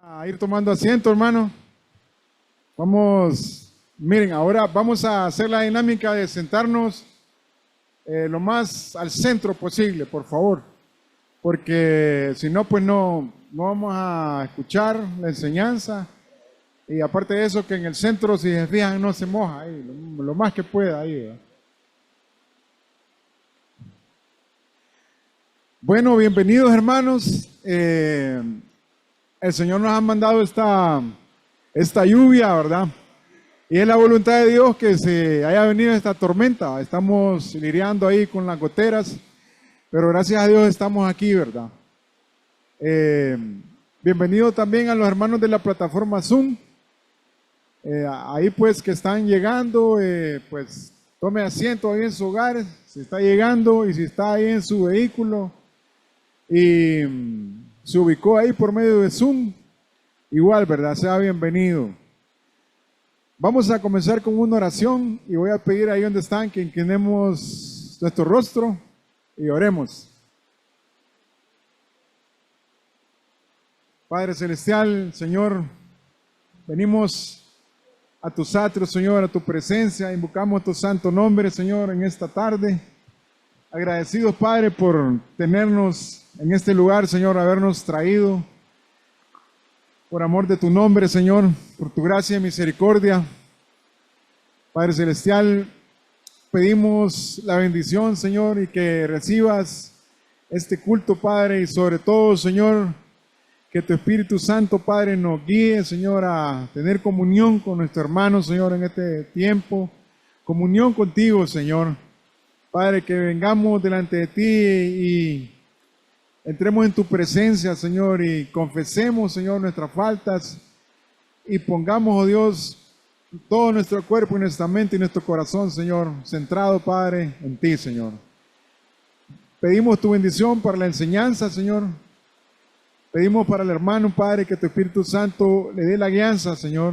A ir tomando asiento, hermano. Miren, ahora vamos a hacer la dinámica de sentarnos lo más al centro posible, por favor. Porque si no, pues no vamos a escuchar la enseñanza. Y aparte de eso, que en el centro, si se fijan, no se moja ahí, lo más que pueda ahí, ¿verdad? Bueno, bienvenidos, hermanos. El Señor nos ha mandado esta lluvia, ¿verdad? Y es la voluntad de Dios que se haya venido esta tormenta. Estamos lidiando ahí con las goteras, pero gracias a Dios estamos aquí, ¿verdad? Bienvenido también a los hermanos de la plataforma Zoom. Ahí pues que están llegando, pues tome asiento ahí en su hogar, si está llegando y si está ahí en su vehículo y se ubicó ahí por medio de Zoom, igual, ¿verdad? Sea bienvenido. Vamos a comenzar con una oración y voy a pedir ahí donde están que inclinemos nuestro rostro y oremos. Padre Celestial, Señor, venimos a tus atrios, Señor, a tu presencia, invocamos tu santo nombre, Señor, en esta tarde. Agradecidos, Padre, por tenernos en este lugar, Señor, habernos traído. Por amor de tu nombre, Señor, por tu gracia y misericordia. Padre Celestial, pedimos la bendición, Señor, y que recibas este culto, Padre, y sobre todo, Señor, que tu Espíritu Santo, Padre, nos guíe, Señor, a tener comunión con nuestro hermano, Señor, en este tiempo. Comunión contigo, Señor. Padre, que vengamos delante de ti y entremos en tu presencia, Señor, y confesemos, Señor, nuestras faltas y pongamos, oh Dios, todo nuestro cuerpo y nuestra mente y nuestro corazón, Señor, centrado, Padre, en ti, Señor. Pedimos tu bendición para la enseñanza, Señor. Pedimos para el hermano, Padre, que tu Espíritu Santo le dé la guianza, Señor,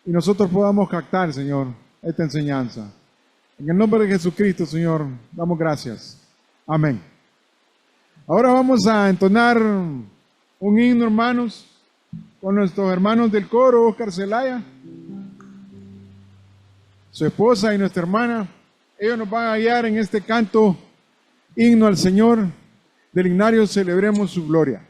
y nosotros podamos captar, Señor, esta enseñanza. En el nombre de Jesucristo, Señor, damos gracias. Amén. Ahora vamos a entonar un himno, hermanos, con nuestros hermanos del coro, Oscar Zelaya, su esposa y nuestra hermana. Ellos nos van a guiar en este canto, himno al Señor, del himnario Celebremos su Gloria.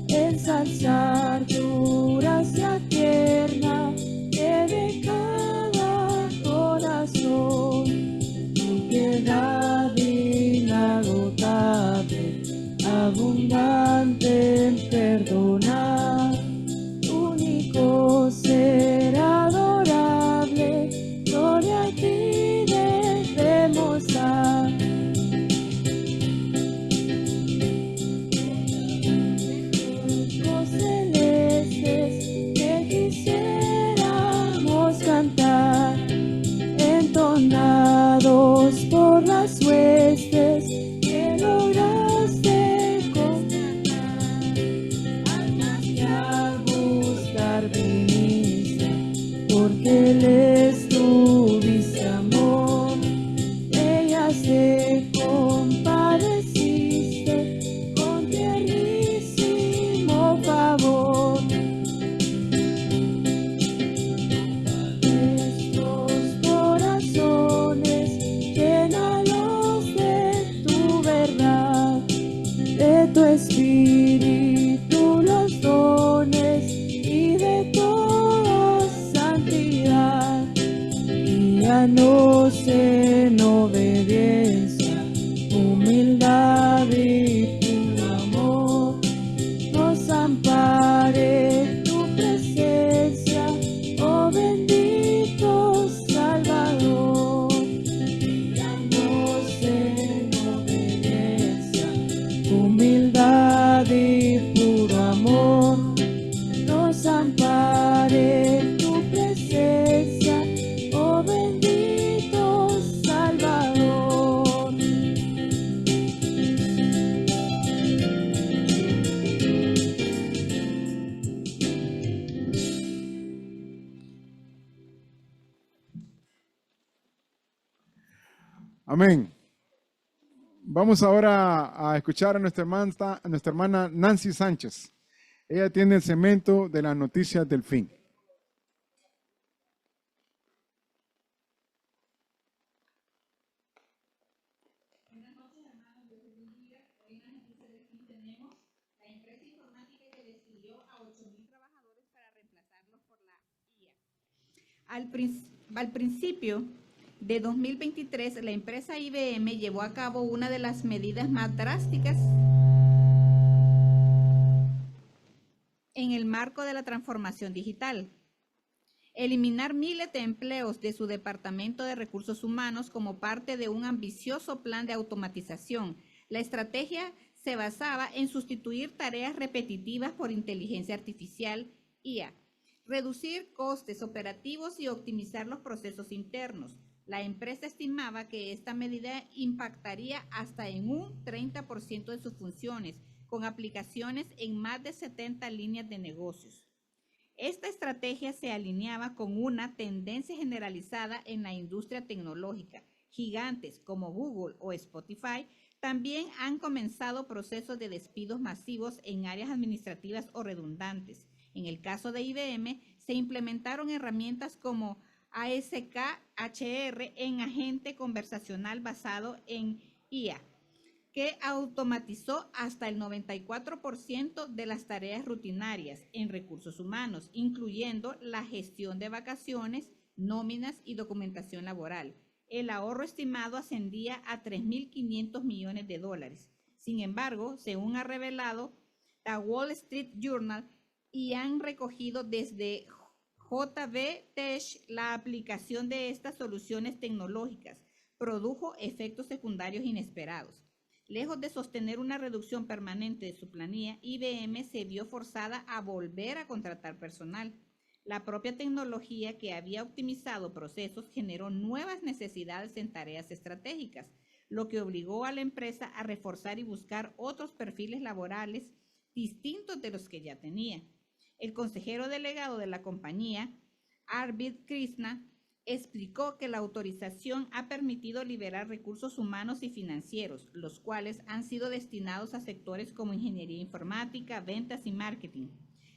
Ensalzar tu gracia tierna que de cada corazón, tu piedad inagotable, abundante en perdonar, único ser adorable, gloria a ti debemos dar. Entonados por las huestes que lograste conquistar, almas que al buscar viniste, porque les tuviste amor, ellas te compadeciste con tiernísimo favor. Tu espíritu los dones y de toda santidad, guíanos en obediencia, humildad y tu amor, nos ampare tu presencia, oh bendito Salvador, guíanos en obediencia. Amén. Vamos ahora a escuchar a nuestra hermana Nancy Sánchez. Ella tiene el segmento de las noticias del fin. Buenas noches, hermanos. Dios les bendiga. Hoy en las noticias del fin tenemos la empresa informática que despidió a 8,000 trabajadores para reemplazarlos por la IA. Al principio de 2023, la empresa IBM llevó a cabo una de las medidas más drásticas en el marco de la transformación digital. Eliminar miles de empleos de su departamento de recursos humanos como parte de un ambicioso plan de automatización. La estrategia se basaba en sustituir tareas repetitivas por inteligencia artificial, IA, reducir costes operativos y optimizar los procesos internos. La empresa estimaba que esta medida impactaría hasta en un 30% de sus funciones, con aplicaciones en más de 70 líneas de negocios. Esta estrategia se alineaba con una tendencia generalizada en la industria tecnológica. Gigantes como Google o Spotify también han comenzado procesos de despidos masivos en áreas administrativas o redundantes. En el caso de IBM, se implementaron herramientas como ASK-HR en agente conversacional basado en IA, que automatizó hasta el 94% de las tareas rutinarias en recursos humanos, incluyendo la gestión de vacaciones, nóminas y documentación laboral. El ahorro estimado ascendía a $3.500 millones. Sin embargo, según ha revelado The Wall Street Journal y han recogido desde JB Tech, la aplicación de estas soluciones tecnológicas produjo efectos secundarios inesperados. Lejos de sostener una reducción permanente de su planilla, IBM se vio forzada a volver a contratar personal. La propia tecnología que había optimizado procesos generó nuevas necesidades en tareas estratégicas, lo que obligó a la empresa a reforzar y buscar otros perfiles laborales distintos de los que ya tenía. El consejero delegado de la compañía, Arvind Krishna, explicó que la autorización ha permitido liberar recursos humanos y financieros, los cuales han sido destinados a sectores como ingeniería informática, ventas y marketing.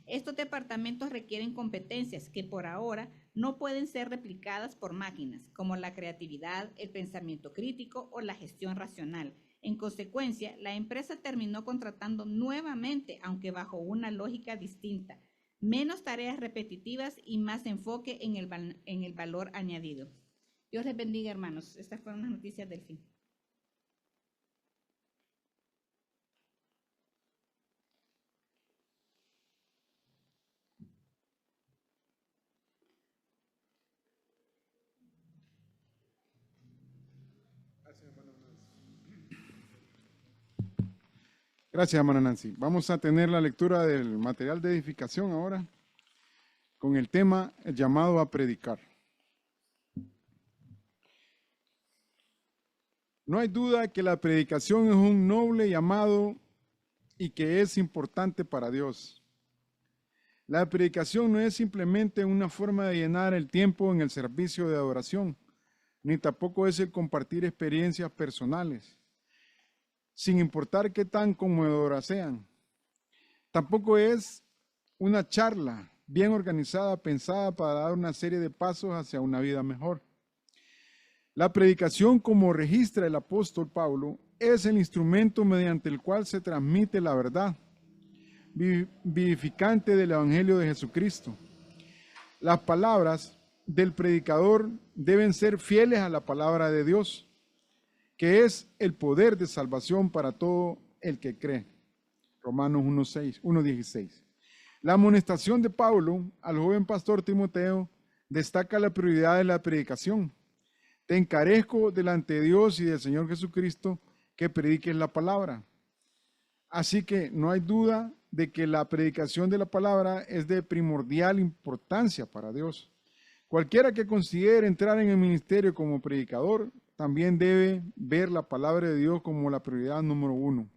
Estos departamentos requieren competencias que por ahora no pueden ser replicadas por máquinas, como la creatividad, el pensamiento crítico o la gestión racional. En consecuencia, la empresa terminó contratando nuevamente, aunque bajo una lógica distinta, menos tareas repetitivas y más enfoque en el valor añadido. Dios les bendiga, hermanos. Estas fueron las noticias del fin. Gracias, hermana Nancy. Vamos a tener la lectura del material de edificación ahora con el tema el llamado a predicar. No hay duda que la predicación es un noble llamado y que es importante para Dios. La predicación no es simplemente una forma de llenar el tiempo en el servicio de adoración, ni tampoco es el compartir experiencias personales, sin importar qué tan conmovedoras sean. Tampoco es una charla bien organizada, pensada para dar una serie de pasos hacia una vida mejor. La predicación, como registra el apóstol Pablo, es el instrumento mediante el cual se transmite la verdad vivificante del Evangelio de Jesucristo. Las palabras del predicador deben ser fieles a la palabra de Dios, que es el poder de salvación para todo el que cree. Romanos 1:16. La amonestación de Pablo al joven pastor Timoteo destaca la prioridad de la predicación. Te encarezco delante de Dios y del Señor Jesucristo que prediques la palabra. Así que no hay duda de que la predicación de la palabra es de primordial importancia para Dios. Cualquiera que considere entrar en el ministerio como predicador también debe ver la palabra de Dios como la prioridad número uno.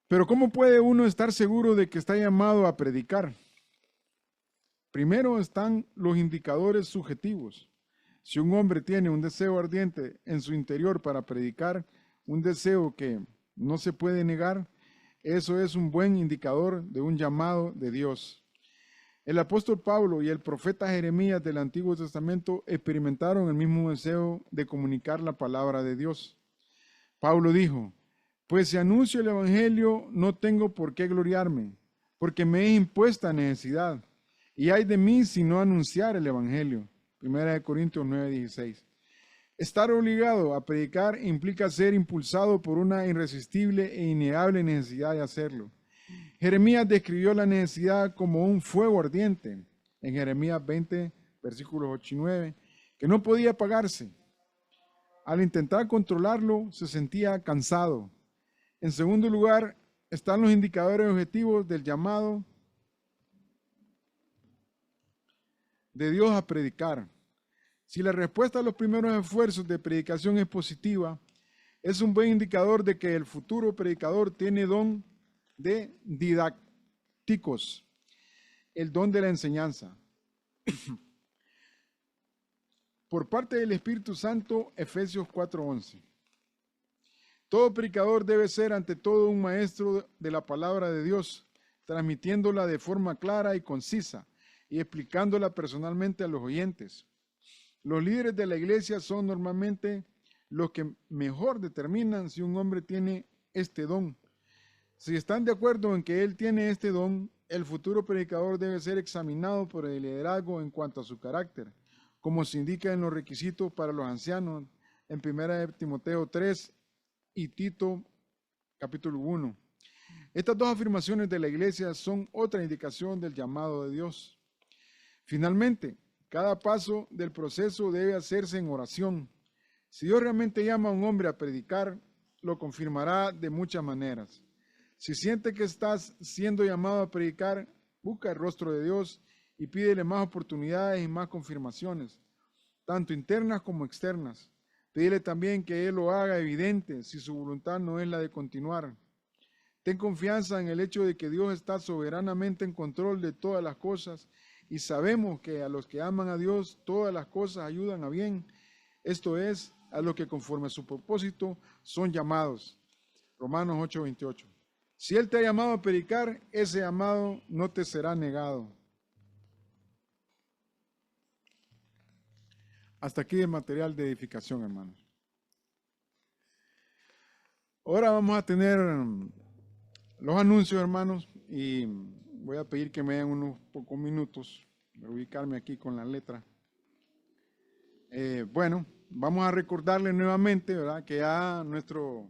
Pero ¿cómo puede uno estar seguro de que está llamado a predicar? Primero están los indicadores subjetivos. Si un hombre tiene un deseo ardiente en su interior para predicar, un deseo que no se puede negar, eso es un buen indicador de un llamado de Dios. El apóstol Pablo y el profeta Jeremías del Antiguo Testamento experimentaron el mismo deseo de comunicar la palabra de Dios. Pablo dijo: pues si anuncio el evangelio, no tengo por qué gloriarme, porque me es impuesta necesidad, y ay de mí si no anunciar el evangelio. 1 Corintios 9:16. Estar obligado a predicar implica ser impulsado por una irresistible e innegable necesidad de hacerlo. Jeremías describió la necesidad como un fuego ardiente, en Jeremías 20, versículos 8 y 9, que no podía apagarse. Al intentar controlarlo, se sentía cansado. En segundo lugar, están los indicadores objetivos del llamado de Dios a predicar. Si la respuesta a los primeros esfuerzos de predicación es positiva, es un buen indicador de que el futuro predicador tiene don de didácticos, el don de la enseñanza. Por parte del Espíritu Santo, Efesios 4:11. Todo predicador debe ser ante todo un maestro de la palabra de Dios, transmitiéndola de forma clara y concisa y explicándola personalmente a los oyentes. Los líderes de la iglesia son normalmente los que mejor determinan si un hombre tiene este don. Si están de acuerdo en que él tiene este don, el futuro predicador debe ser examinado por el liderazgo en cuanto a su carácter, como se indica en los requisitos para los ancianos en 1 Timoteo 3 y Tito capítulo 1. Estas dos afirmaciones de la iglesia son otra indicación del llamado de Dios. Finalmente, cada paso del proceso debe hacerse en oración. Si Dios realmente llama a un hombre a predicar, lo confirmará de muchas maneras. Si siente que estás siendo llamado a predicar, busca el rostro de Dios y pídele más oportunidades y más confirmaciones, tanto internas como externas. Pídele también que Él lo haga evidente si su voluntad no es la de continuar. Ten confianza en el hecho de que Dios está soberanamente en control de todas las cosas y sabemos que a los que aman a Dios todas las cosas ayudan a bien. Esto es, a los que conforme a su propósito son llamados. Romanos 8:28. Si Él te ha llamado a predicar, ese llamado no te será negado. Hasta aquí el material de edificación, hermanos. Ahora vamos a tener los anuncios, hermanos, y voy a pedir que me den unos pocos minutos para ubicarme aquí con la letra. Bueno, vamos a recordarle nuevamente, ¿verdad?, que ya dentro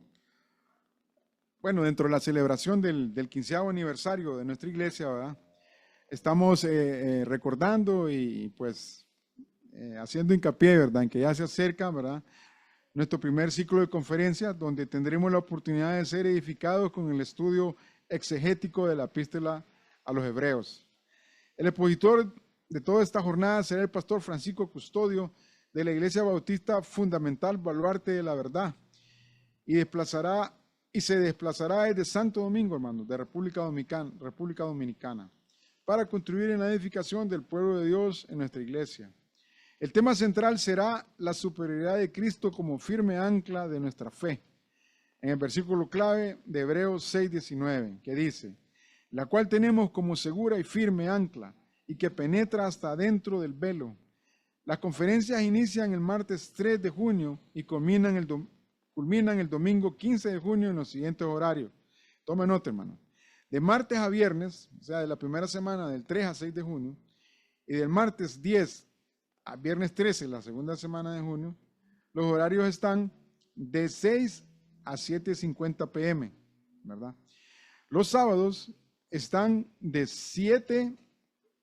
de la celebración del 15º aniversario de nuestra iglesia, ¿verdad?, estamos recordando y pues haciendo hincapié, ¿verdad?, en que ya se acerca, ¿verdad?, nuestro primer ciclo de conferencias, donde tendremos la oportunidad de ser edificados con el estudio exegético de la epístola a los Hebreos. El expositor de toda esta jornada será el pastor Francisco Custodio de la Iglesia Bautista Fundamental Baluarte de la Verdad, y se desplazará desde Santo Domingo, hermanos, de República Dominicana, para contribuir en la edificación del pueblo de Dios en nuestra iglesia. El tema central será la superioridad de Cristo como firme ancla de nuestra fe, en el versículo clave de Hebreos 6:19, que dice: la cual tenemos como segura y firme ancla, y que penetra hasta dentro del velo. Las conferencias inician el martes 3 de junio y culminan el domingo 15 de junio en los siguientes horarios. Tome nota, hermano. De martes a viernes, o sea, de la primera semana del 3 a 6 de junio, y del martes 10 a viernes 13, la segunda semana de junio, los horarios están de 6 a 7:50 p.m., ¿verdad? Los sábados están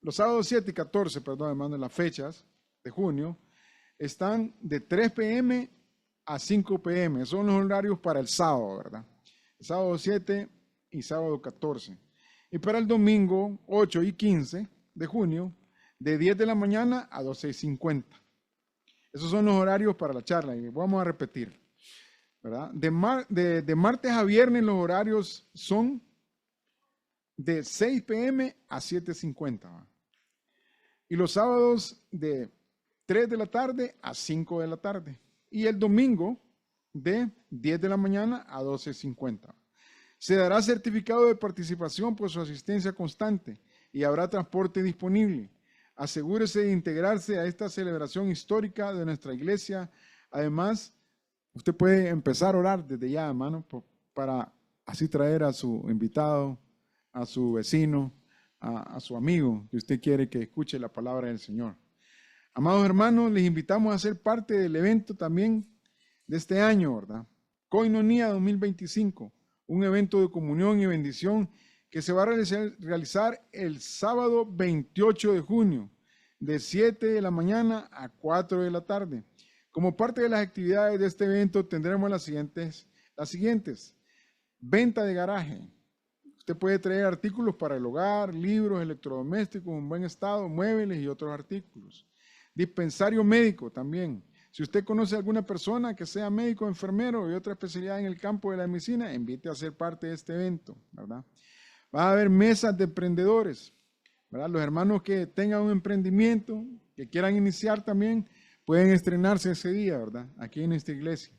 los sábados 7 y 14, perdón, hermano, en las fechas de junio, están de 3 p.m. a 5 p.m. Son los horarios para el sábado, ¿verdad? El sábado 7 y sábado 14. Y para el domingo 8 y 15 de junio, de 10 de la mañana a 12:50. Esos son los horarios para la charla y vamos a repetir, ¿verdad? De martes a viernes los horarios son de 6 p.m. a 7:50. ¿verdad? Y los sábados de 3 de la tarde a 5 de la tarde. Y el domingo de 10 de la mañana a 12:50. Se dará certificado de participación por su asistencia constante y habrá transporte disponible. Asegúrese de integrarse a esta celebración histórica de nuestra iglesia. Además, usted puede empezar a orar desde ya, hermano, para así traer a su invitado, a su vecino, a su amigo que usted quiere que escuche la palabra del Señor. Amados hermanos, les invitamos a ser parte del evento también de este año, ¿verdad? Koinonia 2025, un evento de comunión y bendición que se va a realizar el sábado 28 de junio, de 7 de la mañana a 4 de la tarde. Como parte de las actividades de este evento tendremos las siguientes. Venta de garaje. Usted puede traer artículos para el hogar, libros, electrodomésticos en buen estado, muebles y otros artículos. Dispensario médico también. Si usted conoce a alguna persona que sea médico, enfermero y otra especialidad en el campo de la medicina, invite a ser parte de este evento, ¿verdad? Va a haber mesas de emprendedores, ¿verdad? Los hermanos que tengan un emprendimiento, que quieran iniciar también, pueden estrenarse ese día, ¿verdad? Aquí en esta iglesia.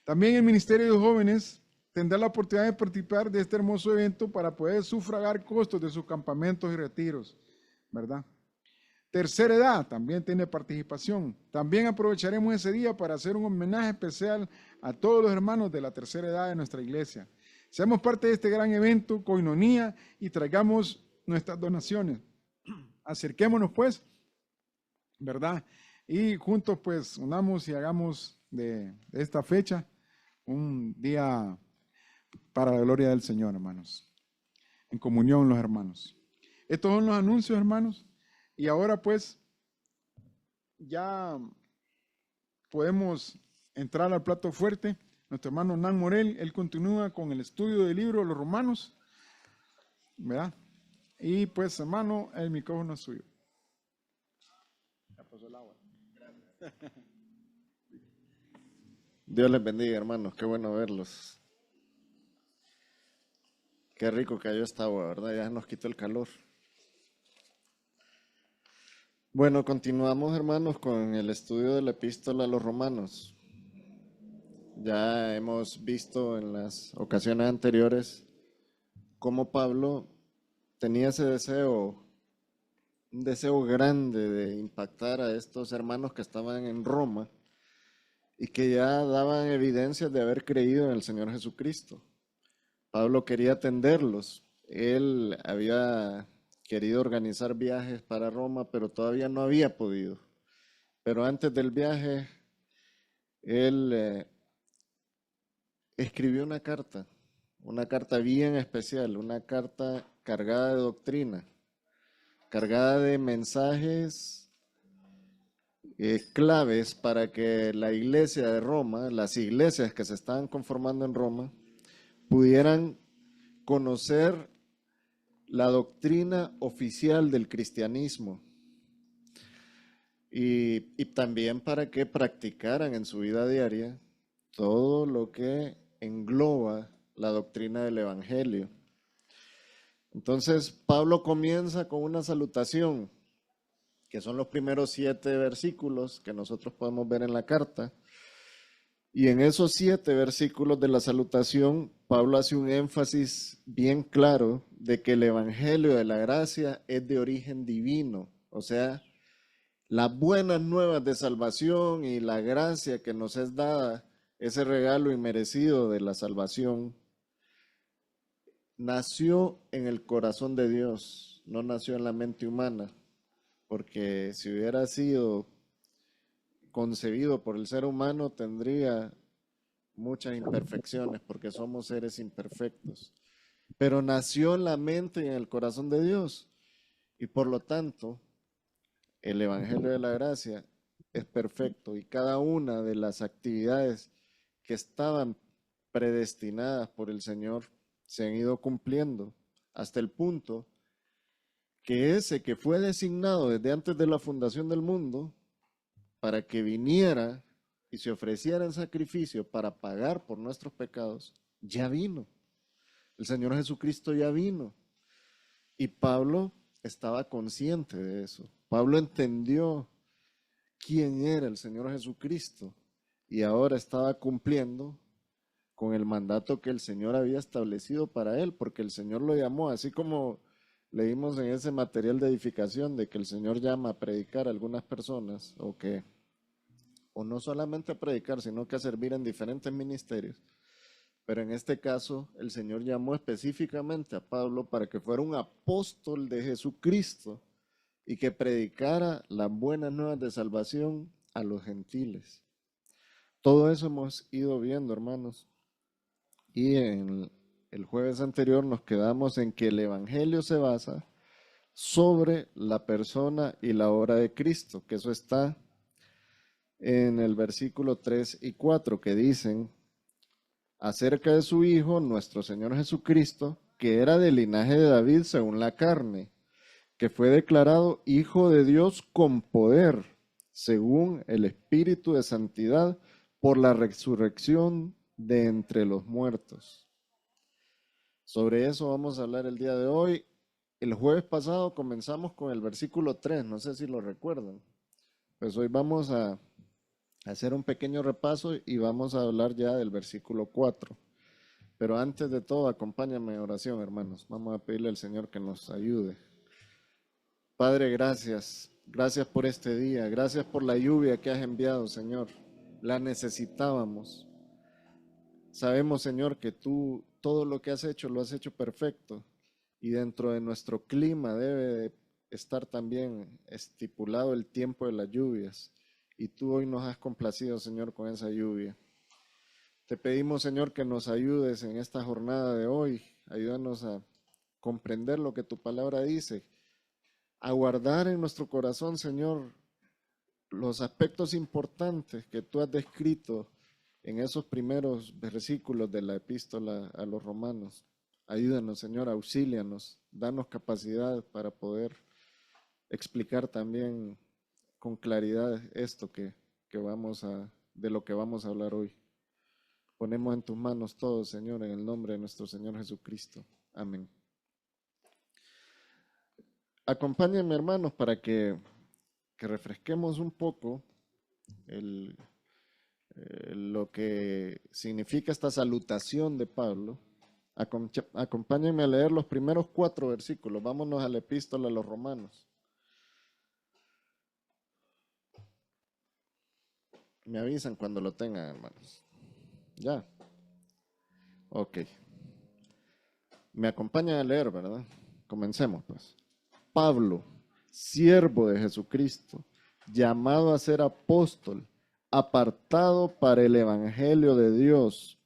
También el Ministerio de Jóvenes tendrá la oportunidad de participar de este hermoso evento para poder sufragar costos de sus campamentos y retiros, ¿verdad? Tercera edad también tiene participación. También aprovecharemos ese día para hacer un homenaje especial a todos los hermanos de la tercera edad de nuestra iglesia. Seamos parte de este gran evento, Koinonia, y traigamos nuestras donaciones. Acerquémonos pues, ¿verdad? Y juntos pues unamos y hagamos de esta fecha un día para la gloria del Señor, hermanos. En comunión los hermanos. Estos son los anuncios, hermanos. Y ahora pues ya podemos entrar al plato fuerte. Nuestro hermano Nan Morel, él continúa con el estudio del libro de los Romanos, ¿verdad? Y pues hermano, el micrófono es suyo. Ya pasó el agua. Dios les bendiga, hermanos, qué bueno verlos. Qué rico cayó esta agua, ¿verdad? Ya nos quitó el calor. Bueno, continuamos, hermanos, con el estudio de la epístola a los Romanos. Ya hemos visto en las ocasiones anteriores cómo Pablo tenía ese deseo, un deseo grande de impactar a estos hermanos que estaban en Roma y que ya daban evidencias de haber creído en el Señor Jesucristo. Pablo quería atenderlos. Él había querido organizar viajes para Roma, pero todavía no había podido. Pero antes del viaje, él escribió una carta bien especial, una carta cargada de doctrina, cargada de mensajes claves para que la iglesia de Roma, las iglesias que se estaban conformando en Roma, pudieran conocer la doctrina oficial del cristianismo y también para que practicaran en su vida diaria todo lo que engloba la doctrina del evangelio. Entonces Pablo comienza con una salutación, que son los primeros 7 versículos que nosotros podemos ver en la carta. Y en esos 7 versículos de la salutación, Pablo hace un énfasis bien claro de que el evangelio de la gracia es de origen divino. O sea, las buenas nuevas de salvación y la gracia que nos es dada, ese regalo inmerecido de la salvación, nació en el corazón de Dios, no nació en la mente humana, porque si hubiera sido concebido por el ser humano tendría muchas imperfecciones, porque somos seres imperfectos, pero nació en la mente y en el corazón de Dios, y por lo tanto el evangelio de la gracia es perfecto, y cada una de las actividades que estaban predestinadas por el Señor se han ido cumpliendo hasta el punto que ese que fue designado desde antes de la fundación del mundo para que viniera y se ofreciera en sacrificio para pagar por nuestros pecados, ya vino. El Señor Jesucristo ya vino. Y Pablo estaba consciente de eso. Pablo entendió quién era el Señor Jesucristo y ahora estaba cumpliendo con el mandato que el Señor había establecido para él, porque el Señor lo llamó, así como leímos en ese material de edificación de que el Señor llama a predicar a algunas personas, o no solamente a predicar, sino que a servir en diferentes ministerios. Pero en este caso, el Señor llamó específicamente a Pablo para que fuera un apóstol de Jesucristo y que predicara las buenas nuevas de salvación a los gentiles. Todo eso hemos ido viendo, hermanos. Y en el jueves anterior nos quedamos en que el Evangelio se basa sobre la persona y la obra de Cristo, que eso está en el versículo 3 y 4, que dicen acerca de su Hijo, nuestro Señor Jesucristo, que era del linaje de David según la carne, que fue declarado Hijo de Dios con poder, según el Espíritu de Santidad, por la resurrección de entre los muertos. Sobre eso vamos a hablar el día de hoy. El jueves pasado comenzamos con el versículo 3, no sé si lo recuerdan. Pues hoy vamos a hacer un pequeño repaso y vamos a hablar ya del versículo 4. Pero antes de todo, acompáñame en oración, hermanos. Vamos a pedirle al Señor que nos ayude. Padre, gracias. Gracias por este día. Gracias por la lluvia que has enviado, Señor. La necesitábamos. Sabemos, Señor, que tú todo lo que has hecho lo has hecho perfecto. Y dentro de nuestro clima debe de estar también estipulado el tiempo de las lluvias. Y tú hoy nos has complacido, Señor, con esa lluvia. Te pedimos, Señor, que nos ayudes en esta jornada de hoy. Ayúdanos a comprender lo que tu palabra dice. A guardar en nuestro corazón, Señor, los aspectos importantes que tú has descrito en esos primeros versículos de la epístola a los romanos. Ayúdanos, Señor, auxílianos, danos capacidad para poder explicar también con claridad esto de lo que vamos a hablar hoy. Ponemos en tus manos todo, Señor, en el nombre de nuestro Señor Jesucristo. Amén. Acompáñenme, hermanos, para que refresquemos un poco lo que significa esta salutación de Pablo. Acompáñenme a leer los primeros 4 versículos. Vámonos a la epístola a los romanos. Me avisan cuando lo tengan, hermanos. ¿Ya? Ok. Me acompañan a leer, ¿verdad? Comencemos, pues. Pablo, siervo de Jesucristo, llamado a ser apóstol, apartado para el evangelio de Dios,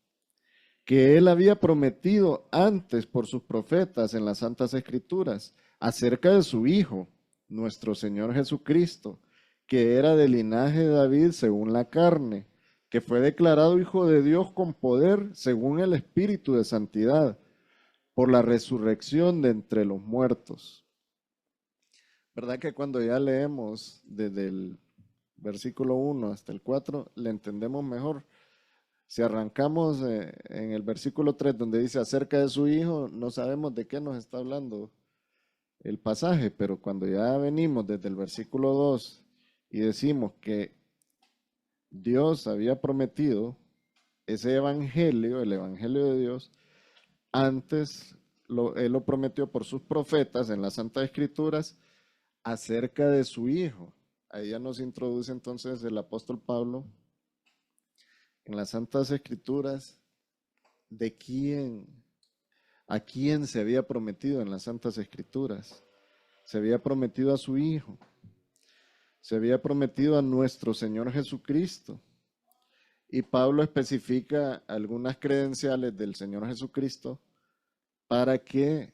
que él había prometido antes por sus profetas en las Santas Escrituras, acerca de su Hijo, nuestro Señor Jesucristo, que era del linaje de David según la carne, que fue declarado Hijo de Dios con poder según el Espíritu de Santidad, por la resurrección de entre los muertos. ¿Verdad que cuando ya leemos desde el versículo 1 hasta el 4, le entendemos mejor? Si arrancamos en el versículo 3, donde dice acerca de su Hijo, no sabemos de qué nos está hablando el pasaje, pero cuando ya venimos desde el versículo 2 y decimos que Dios había prometido ese evangelio, el evangelio de Dios, antes Él lo prometió por sus profetas en las Santas Escrituras acerca de su Hijo. Ahí ya nos introduce entonces el apóstol Pablo en las Santas Escrituras de a quién se había prometido en las Santas Escrituras. Se había prometido a su Hijo. Se había prometido a nuestro Señor Jesucristo. Y Pablo especifica algunas credenciales del Señor Jesucristo para que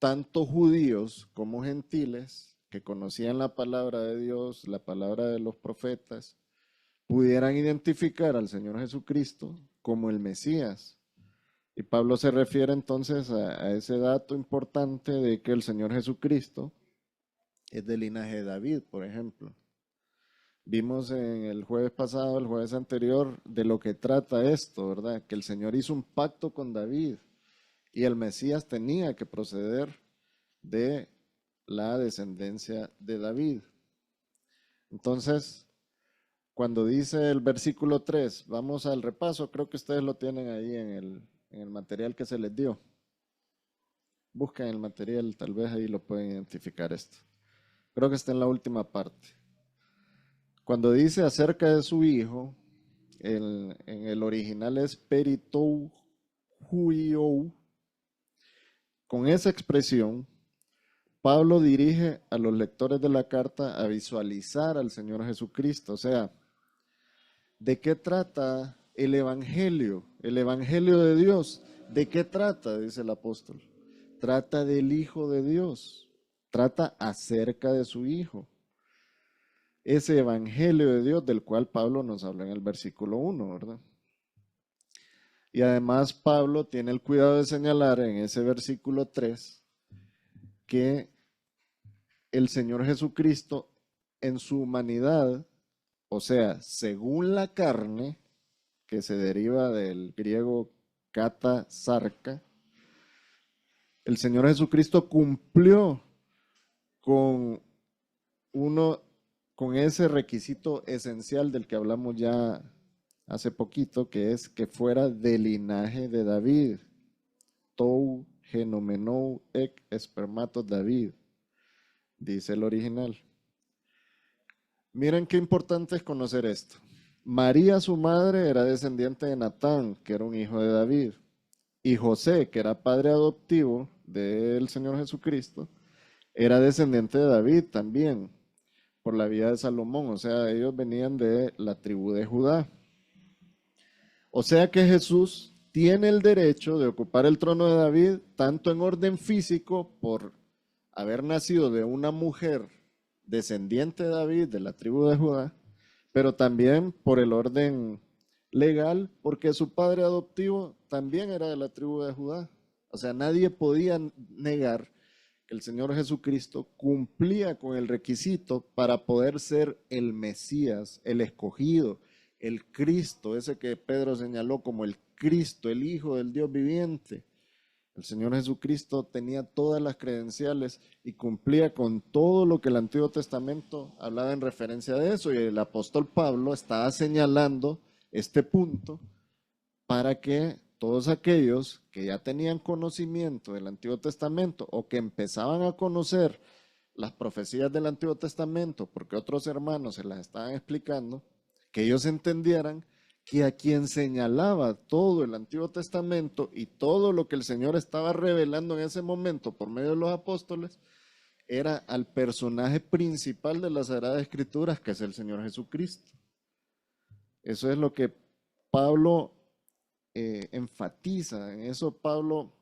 tanto judíos como gentiles que conocían la palabra de Dios, la palabra de los profetas, pudieran identificar al Señor Jesucristo como el Mesías. Y Pablo se refiere entonces a ese dato importante de que el Señor Jesucristo es del linaje de David, por ejemplo. Vimos en el jueves pasado, el jueves anterior, de lo que trata esto, ¿verdad? Que el Señor hizo un pacto con David y el Mesías tenía que proceder de la descendencia de David. Entonces, cuando dice el versículo 3, vamos al repaso, creo que ustedes lo tienen ahí en el material que se les dio. Busquen el material, tal vez ahí lo pueden identificar esto. Creo que está en la última parte. Cuando dice acerca de su hijo, en el original es peritou huiou. Con esa expresión, Pablo dirige a los lectores de la carta a visualizar al Señor Jesucristo. O sea, ¿de qué trata el Evangelio? El Evangelio de Dios. ¿De qué trata? Dice el apóstol. Trata del Hijo de Dios. Trata acerca de su Hijo. Ese Evangelio de Dios del cual Pablo nos habla en el versículo 1, ¿verdad? Y además Pablo tiene el cuidado de señalar en ese versículo 3 que el Señor Jesucristo en su humanidad, o sea, según la carne, que se deriva del griego kata sarka, el Señor Jesucristo cumplió con con ese requisito esencial del que hablamos ya hace poquito, que es que fuera del linaje de David. Tou genomenou ek espermato David, dice el original. Miren qué importante es conocer esto. María, su madre, era descendiente de Natán, que era un hijo de David. Y José, que era padre adoptivo del Señor Jesucristo, era descendiente de David también, por la vía de Salomón. O sea, ellos venían de la tribu de Judá. O sea que Jesús tiene el derecho de ocupar el trono de David, tanto en orden físico, por haber nacido de una mujer descendiente de David, de la tribu de Judá, pero también por el orden legal, porque su padre adoptivo también era de la tribu de Judá. O sea, nadie podía negar que el Señor Jesucristo cumplía con el requisito para poder ser el Mesías, el escogido, el Cristo, ese que Pedro señaló como el Cristo, el Hijo del Dios viviente. El Señor Jesucristo tenía todas las credenciales y cumplía con todo lo que el Antiguo Testamento hablaba en referencia de eso. Y el apóstol Pablo estaba señalando este punto para que todos aquellos que ya tenían conocimiento del Antiguo Testamento o que empezaban a conocer las profecías del Antiguo Testamento, porque otros hermanos se las estaban explicando, que ellos entendieran que a quien señalaba todo el Antiguo Testamento y todo lo que el Señor estaba revelando en ese momento por medio de los apóstoles, era al personaje principal de las Sagradas Escrituras, que es el Señor Jesucristo. Eso es lo que Pablo enfatiza. En eso Pablo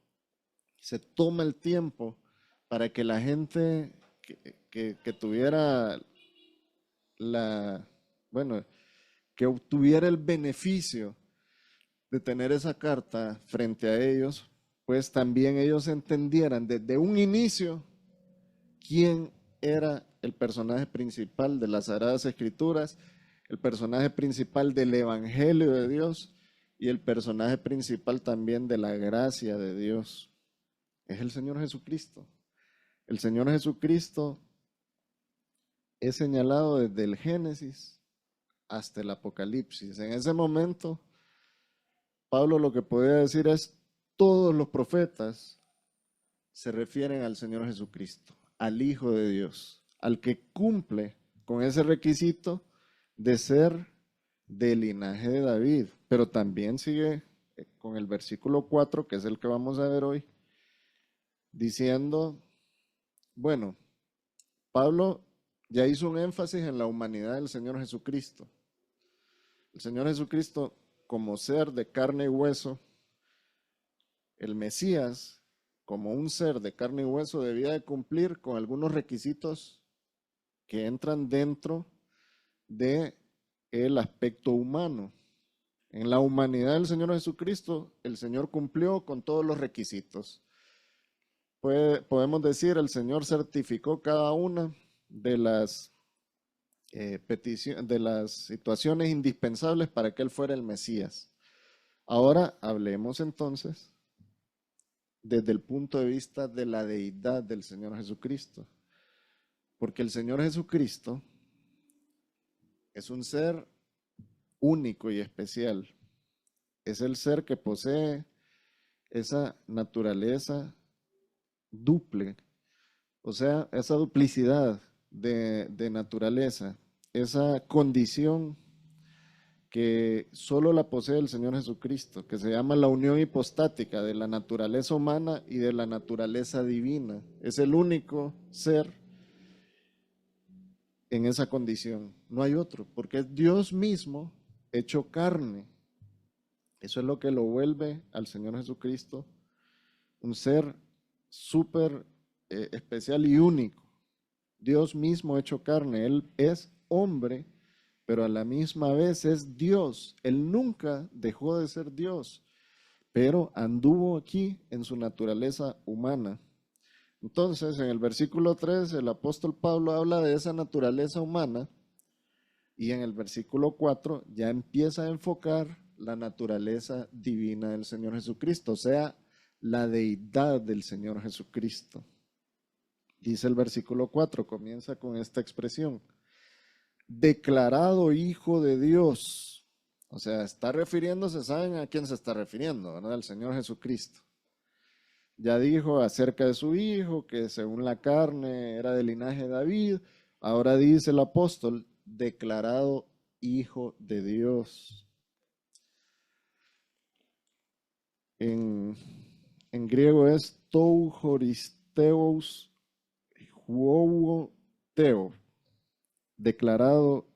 se toma el tiempo para que la gente que tuviera que obtuviera el beneficio de tener esa carta frente a ellos, pues también ellos entendieran desde un inicio quién era el personaje principal de las Sagradas Escrituras, el personaje principal del Evangelio de Dios y el personaje principal también de la gracia de Dios. Es el Señor Jesucristo. El Señor Jesucristo es señalado desde el Génesis hasta el Apocalipsis. En ese momento, Pablo lo que podía decir es, todos los profetas se refieren al Señor Jesucristo, al Hijo de Dios, al que cumple con ese requisito de ser del linaje de David. Pero también sigue con el versículo 4, que es el que vamos a ver hoy, diciendo, bueno, Pablo ya hizo un énfasis en la humanidad del Señor Jesucristo. El Señor Jesucristo, como ser de carne y hueso, el Mesías, como un ser de carne y hueso, debía de cumplir con algunos requisitos que entran dentro del aspecto humano. En la humanidad del Señor Jesucristo, el Señor cumplió con todos los requisitos. Podemos decir, el Señor certificó cada una de las de las situaciones indispensables para que Él fuera el Mesías. Ahora hablemos entonces desde el punto de vista de la deidad del Señor Jesucristo. Porque el Señor Jesucristo es un ser único y especial. Es el ser que posee esa naturaleza duple, o sea, esa duplicidad de naturaleza, esa condición que solo la posee el Señor Jesucristo, que se llama la unión hipostática de la naturaleza humana y de la naturaleza divina. Es el único ser en esa condición, no hay otro, porque es Dios mismo hecho carne. Eso es lo que lo vuelve al Señor Jesucristo un ser súper especial y único. Dios mismo hecho carne, Él es hombre, pero a la misma vez es Dios. Él nunca dejó de ser Dios, pero anduvo aquí en su naturaleza humana. Entonces, en el versículo 3, el apóstol Pablo habla de esa naturaleza humana y en el versículo 4 ya empieza a enfocar la naturaleza divina del Señor Jesucristo, o sea, la deidad del Señor Jesucristo. Dice el versículo 4, comienza con esta expresión: declarado Hijo de Dios. O sea, está refiriéndose, ¿saben a quién se está refiriendo? ¿Verdad? Al Señor Jesucristo. Ya dijo acerca de su Hijo, que según la carne era del linaje de David. Ahora dice el apóstol, declarado Hijo de Dios. En griego es tou horisteus huouoteo, declarado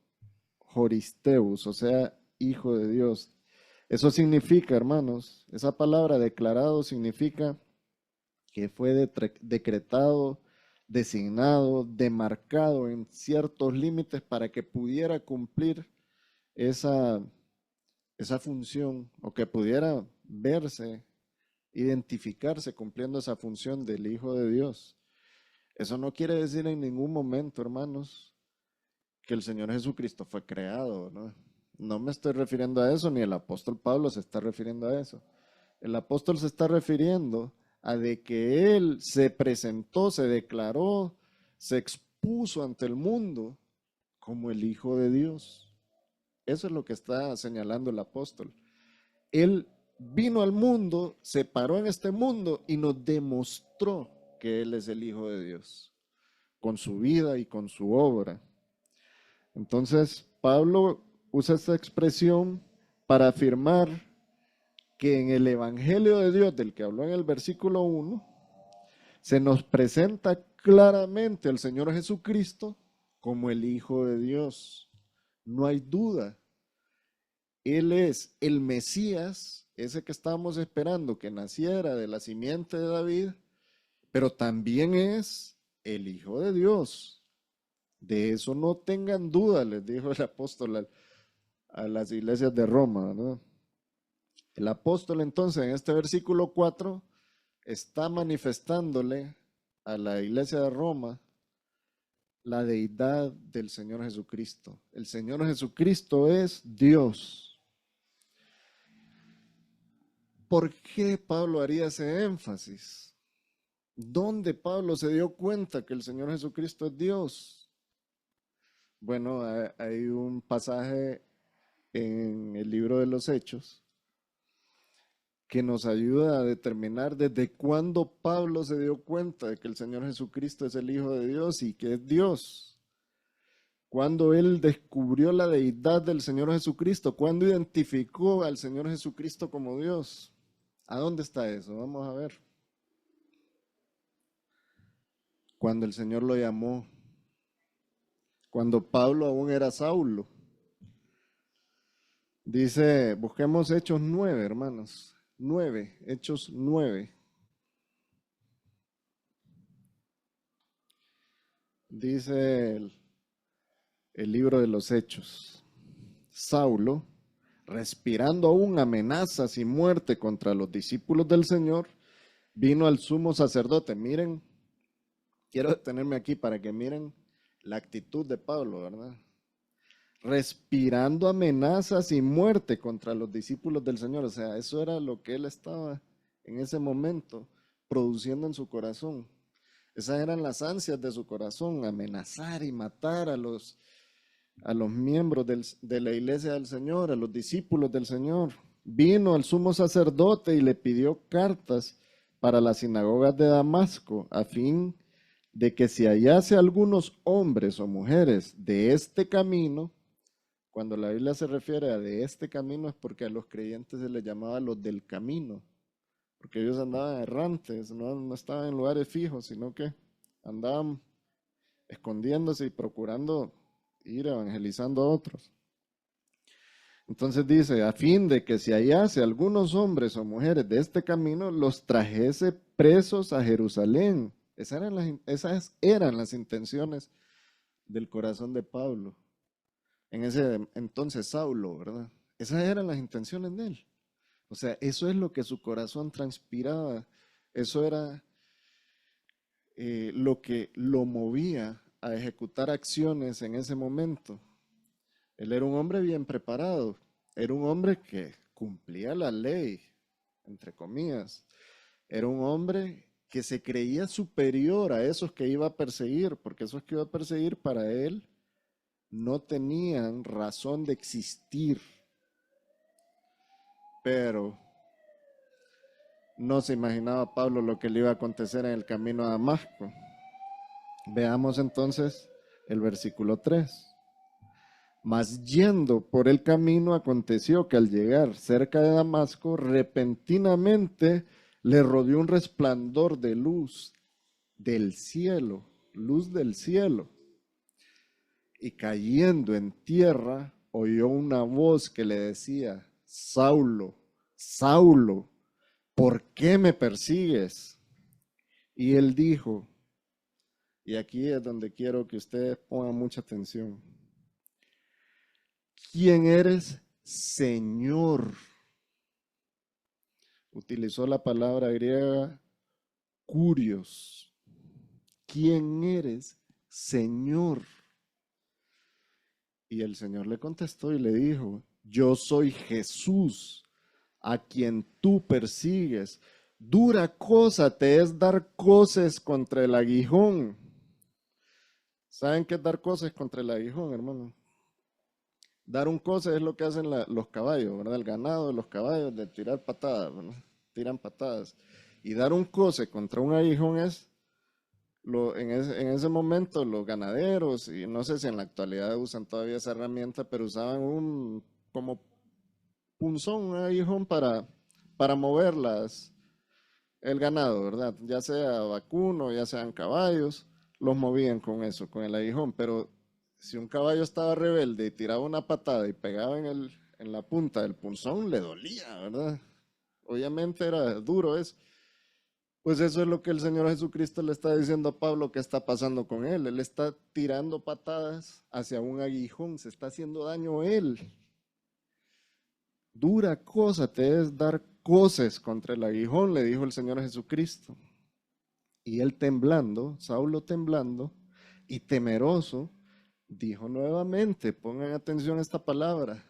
horisteus, o sea, Hijo de Dios. Eso significa, hermanos, esa palabra declarado significa que fue decretado, designado, demarcado en ciertos límites para que pudiera cumplir esa función, o que pudiera verse, identificarse cumpliendo esa función del Hijo de Dios. Eso no quiere decir en ningún momento, hermanos, que el Señor Jesucristo fue creado, ¿no? No me estoy refiriendo a eso, ni el apóstol Pablo se está refiriendo a eso. El apóstol se está refiriendo a de que Él se presentó, se declaró, se expuso ante el mundo como el Hijo de Dios. Eso es lo que está señalando el apóstol. Él vino al mundo, se paró en este mundo y nos demostró que Él es el Hijo de Dios, con su vida y con su obra. Entonces, Pablo usa esta expresión para afirmar que en el Evangelio de Dios, del que habló en el versículo 1, se nos presenta claramente al Señor Jesucristo como el Hijo de Dios. No hay duda. Él es el Mesías, ese que estábamos esperando que naciera de la simiente de David, pero también es el Hijo de Dios. De eso no tengan duda, les dijo el apóstol a las iglesias de Roma, ¿no? El apóstol entonces en este versículo 4 está manifestándole a la iglesia de Roma la deidad del Señor Jesucristo. El Señor Jesucristo es Dios. ¿Por qué Pablo haría ese énfasis? ¿Dónde Pablo se dio cuenta que el Señor Jesucristo es Dios? Bueno, hay un pasaje en el libro de los Hechos que nos ayuda a determinar desde cuándo Pablo se dio cuenta de que el Señor Jesucristo es el Hijo de Dios y que es Dios. Cuando él descubrió la deidad del Señor Jesucristo, cuando identificó al Señor Jesucristo como Dios. ¿A dónde está eso? Vamos a ver. Cuando el Señor lo llamó, cuando Pablo aún era Saulo. Dice, busquemos Hechos 9, hermanos. 9, Hechos 9. Dice el libro de los Hechos. Saulo, respirando aún amenazas y muerte contra los discípulos del Señor, vino al sumo sacerdote. Miren, quiero detenerme aquí para que miren la actitud de Pablo, ¿verdad? Respirando amenazas y muerte contra los discípulos del Señor. O sea, eso era lo que él estaba en ese momento produciendo en su corazón. Esas eran las ansias de su corazón, amenazar y matar a los a los miembros de la iglesia del Señor, a los discípulos del Señor. Vino al sumo sacerdote y le pidió cartas para las sinagogas de Damasco, a fin de que si hallase algunos hombres o mujeres de este camino, cuando la Biblia se refiere a de este camino es porque a los creyentes se les llamaba los del camino, porque ellos andaban errantes, no estaban en lugares fijos, sino que andaban escondiéndose y procurando ir evangelizando a otros. Entonces dice, a fin de que si hallase algunos hombres o mujeres de este camino, los trajese presos a Jerusalén. Esas eran las intenciones del corazón de Pablo. En ese entonces Saulo, ¿verdad? Esas eran las intenciones de él. O sea, eso es lo que su corazón transpiraba. Eso era lo que lo movía a ejecutar acciones en ese momento. Él era un hombre bien preparado, era un hombre que cumplía la ley, entre comillas. Era un hombre que se creía superior a esos que iba a perseguir, porque esos que iba a perseguir para él no tenían razón de existir. Pero no se imaginaba Pablo lo que le iba a acontecer en el camino a Damasco. Veamos entonces el versículo 3. Mas yendo por el camino, aconteció que al llegar cerca de Damasco, repentinamente le rodeó un resplandor de luz del cielo, luz del cielo. Y cayendo en tierra, oyó una voz que le decía, Saulo, Saulo, ¿por qué me persigues? Y él dijo, y aquí es donde quiero que ustedes pongan mucha atención, ¿quién eres, Señor? Utilizó la palabra griega kurios. ¿Quién eres, Señor? Y el Señor le contestó y le dijo, yo soy Jesús, a quien tú persigues. Dura cosa te es dar coces contra el aguijón. ¿Saben qué es dar coces contra el aguijón, hermano? Dar un coce es lo que hacen los caballos, ¿verdad? El ganado, los caballos, de tirar patadas, ¿verdad? Tiran patadas. Y dar un coce contra un aguijón es, en ese momento los ganaderos, y no sé si en la actualidad usan todavía esa herramienta, pero usaban un como punzón, un aguijón para mover el ganado, ¿verdad? Ya sea vacuno, ya sean caballos, los movían con eso, con el aguijón, pero si un caballo estaba rebelde y tiraba una patada y pegaba en la punta del punzón, le dolía, ¿verdad? Obviamente era duro eso. Pues eso es lo que el Señor Jesucristo le está diciendo a Pablo que está pasando con él. Él está tirando patadas hacia un aguijón, se está haciendo daño él. Dura cosa te es dar coces contra el aguijón, le dijo el Señor Jesucristo. Y él temblando, Saulo temblando y temeroso, dijo nuevamente, pongan atención a esta palabra,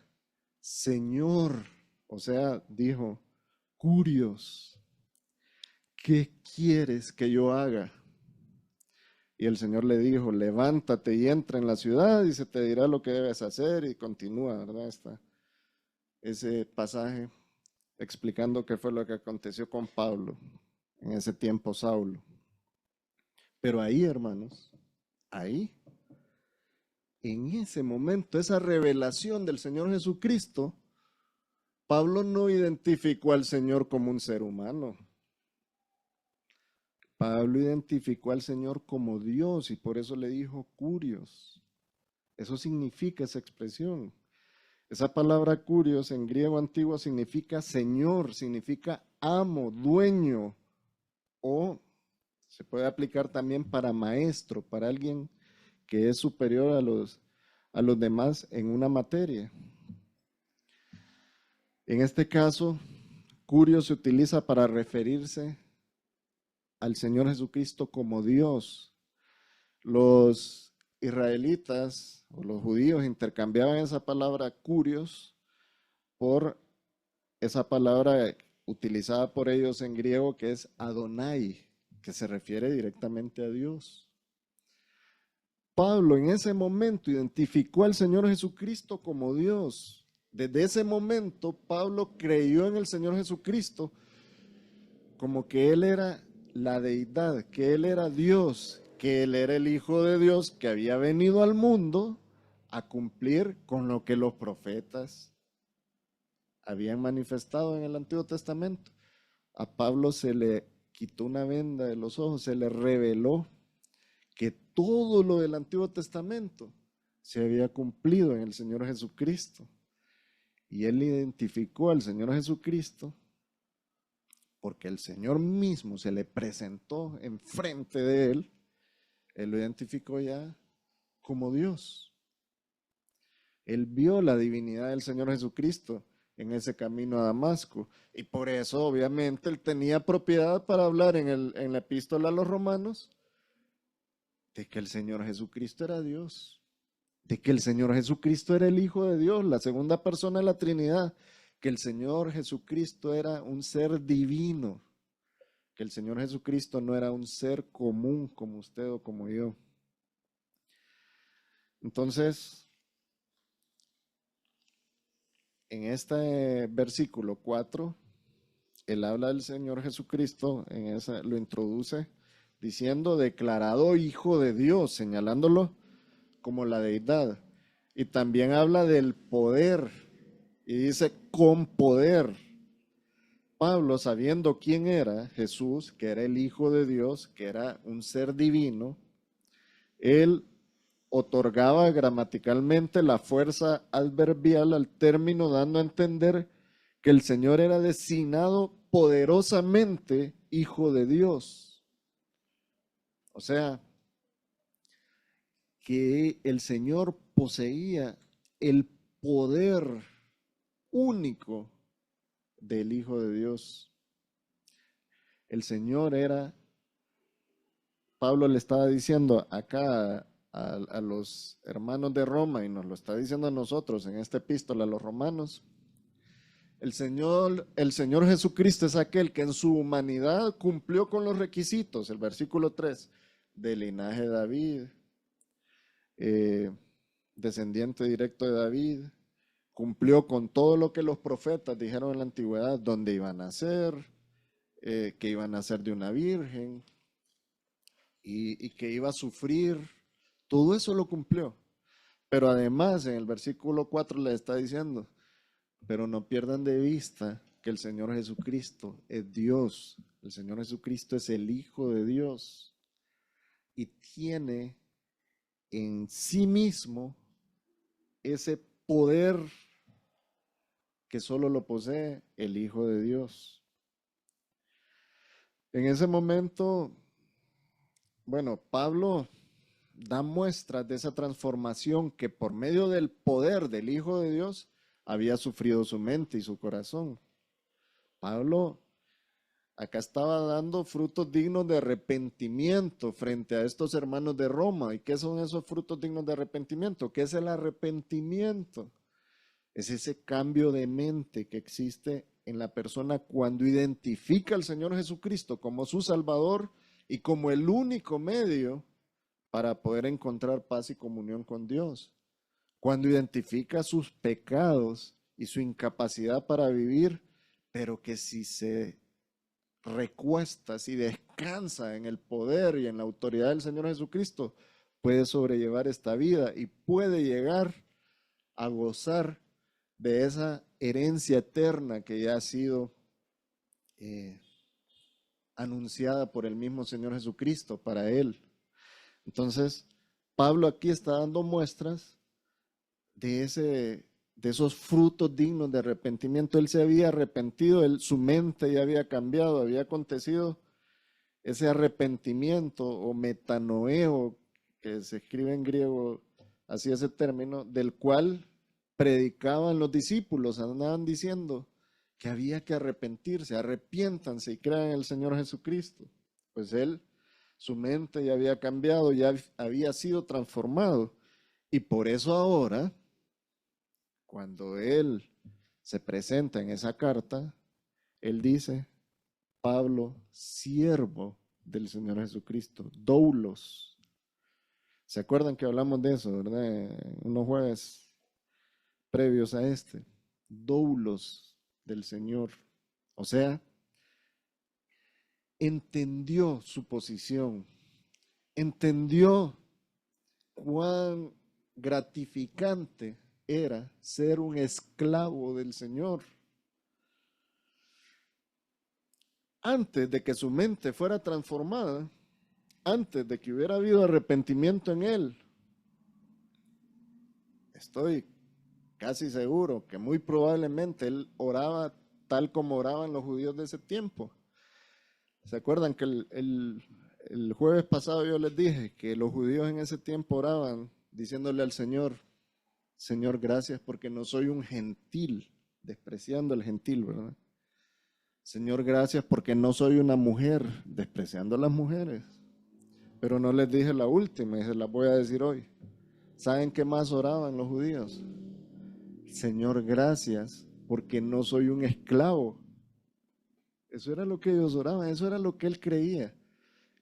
Señor, o sea, dijo, kurios, ¿qué quieres que yo haga? Y el Señor le dijo, levántate y entra en la ciudad y se te dirá lo que debes hacer, y continúa, ¿verdad? Ese pasaje explicando qué fue lo que aconteció con Pablo en ese tiempo, Saulo. Pero ahí, hermanos, ahí, en ese momento, esa revelación del Señor Jesucristo, Pablo no identificó al Señor como un ser humano. Pablo identificó al Señor como Dios y por eso le dijo kurios. Eso significa esa expresión. Esa palabra kurios en griego antiguo significa Señor, significa amo, dueño, o se puede aplicar también para maestro, para alguien que es superior a los demás en una materia. En este caso, kurios se utiliza para referirse al Señor Jesucristo como Dios. Los israelitas o los judíos intercambiaban esa palabra kurios por esa palabra utilizada por ellos en griego que es Adonai, que se refiere directamente a Dios. Pablo en ese momento identificó al Señor Jesucristo como Dios. Desde ese momento Pablo creyó en el Señor Jesucristo como que Él era la deidad, que Él era Dios, que Él era el Hijo de Dios que había venido al mundo a cumplir con lo que los profetas habían manifestado en el Antiguo Testamento. A Pablo se le quitó una venda de los ojos, se le reveló que todo lo del Antiguo Testamento se había cumplido en el Señor Jesucristo. Y él identificó al Señor Jesucristo porque el Señor mismo se le presentó enfrente de él. Él lo identificó ya como Dios. Él vio la divinidad del Señor Jesucristo en ese camino a Damasco. Y por eso, obviamente, él tenía propiedad para hablar en la epístola a los romanos de que el Señor Jesucristo era Dios, de que el Señor Jesucristo era el Hijo de Dios, la segunda persona de la Trinidad, que el Señor Jesucristo era un ser divino, que el Señor Jesucristo no era un ser común como usted o como yo. Entonces, en este versículo 4, él habla del Señor Jesucristo, lo introduce diciendo declarado Hijo de Dios, señalándolo como la deidad. Y también habla del poder y dice con poder. Pablo, sabiendo quién era Jesús, que era el Hijo de Dios, que era un ser divino, él otorgaba gramaticalmente la fuerza adverbial al término, dando a entender que el Señor era designado poderosamente Hijo de Dios. O sea, que el Señor poseía el poder único del Hijo de Dios. El Señor era, Pablo le estaba diciendo acá a los hermanos de Roma y nos lo está diciendo a nosotros en esta epístola a los romanos. El Señor Jesucristo es aquel que en su humanidad cumplió con los requisitos, el versículo 3, del linaje de David, descendiente directo de David, cumplió con todo lo que los profetas dijeron en la antigüedad, dónde iban a nacer, que iban a nacer de una virgen y que iba a sufrir. Todo eso lo cumplió. Pero además en el versículo 4 le está diciendo, pero no pierdan de vista que el Señor Jesucristo es Dios. El Señor Jesucristo es el Hijo de Dios y tiene en sí mismo ese poder que solo lo posee el Hijo de Dios. En ese momento, bueno, Pablo da muestras de esa transformación que por medio del poder del Hijo de Dios había sufrido su mente y su corazón. Pablo acá estaba dando frutos dignos de arrepentimiento frente a estos hermanos de Roma. ¿Y qué son esos frutos dignos de arrepentimiento? ¿Qué es el arrepentimiento? Es ese cambio de mente que existe en la persona cuando identifica al Señor Jesucristo como su Salvador y como el único medio para poder encontrar paz y comunión con Dios. Cuando identifica sus pecados y su incapacidad para vivir, pero que si se recuesta, si descansa en el poder y en la autoridad del Señor Jesucristo, puede sobrellevar esta vida y puede llegar a gozar de esa herencia eterna que ya ha sido anunciada por el mismo Señor Jesucristo para él. Entonces, Pablo aquí está dando muestras de esos frutos dignos de arrepentimiento. Él se había arrepentido, su mente ya había cambiado, había acontecido ese arrepentimiento o metanoeo, que se escribe en griego, así ese término, del cual predicaban los discípulos, andaban diciendo que había que arrepentirse, arrepiéntanse y crean en el Señor Jesucristo. Pues su mente ya había cambiado, ya había sido transformado. Y por eso ahora, cuando él se presenta en esa carta, él dice, Pablo, siervo del Señor Jesucristo, doulos, ¿Se acuerdan que hablamos de eso, verdad? Unos jueves previos a este. Doulos del Señor. O sea, entendió su posición, entendió cuán gratificante era ser un esclavo del Señor. Antes de que su mente fuera transformada, antes de que hubiera habido arrepentimiento en él, estoy casi seguro que muy probablemente él oraba tal como oraban los judíos de ese tiempo. ¿Se acuerdan que el jueves pasado yo les dije que los judíos en ese tiempo oraban diciéndole al Señor, Señor, gracias porque no soy un gentil, despreciando al gentil, ¿verdad? Señor, gracias porque no soy una mujer, despreciando a las mujeres. Pero no les dije la última y se las voy a decir hoy. ¿Saben qué más oraban los judíos? Señor, gracias porque no soy un esclavo. Eso era lo que ellos oraban, eso era lo que él creía.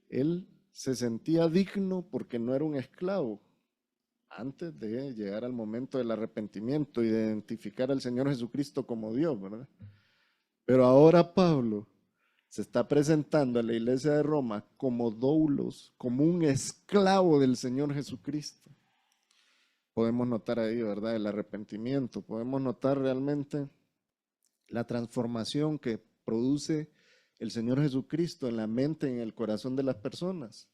Él se sentía digno porque no era un esclavo antes de llegar al momento del arrepentimiento y de identificar al Señor Jesucristo como Dios, ¿verdad? Pero ahora Pablo se está presentando a la iglesia de Roma como doulos, como un esclavo del Señor Jesucristo. Podemos notar ahí, ¿verdad? El arrepentimiento, podemos notar realmente la transformación que produce el Señor Jesucristo en la mente y en el corazón de las personas.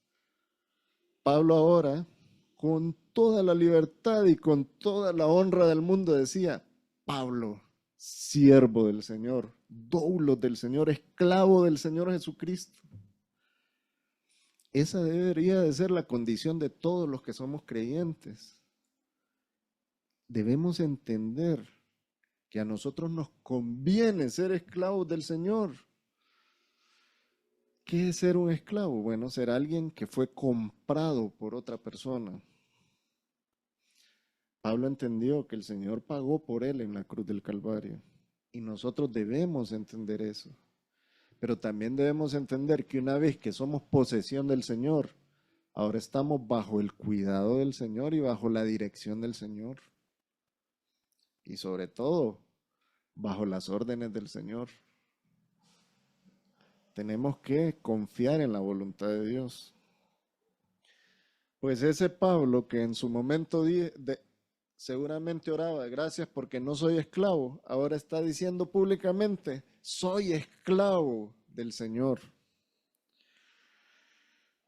Pablo ahora, con toda la libertad y con toda la honra del mundo, decía, Pablo, siervo del Señor, doulo del Señor, esclavo del Señor Jesucristo. Esa debería de ser la condición de todos los que somos creyentes. Debemos entender que a nosotros nos conviene ser esclavos del Señor. ¿Qué es ser un esclavo? Bueno, ser alguien que fue comprado por otra persona. Pablo entendió que el Señor pagó por él en la cruz del Calvario y nosotros debemos entender eso. Pero también debemos entender que una vez que somos posesión del Señor, ahora estamos bajo el cuidado del Señor y bajo la dirección del Señor. Y sobre todo, bajo las órdenes del Señor. Tenemos que confiar en la voluntad de Dios. Pues ese Pablo que en su momento seguramente oraba, gracias porque no soy esclavo, ahora está diciendo públicamente, soy esclavo del Señor.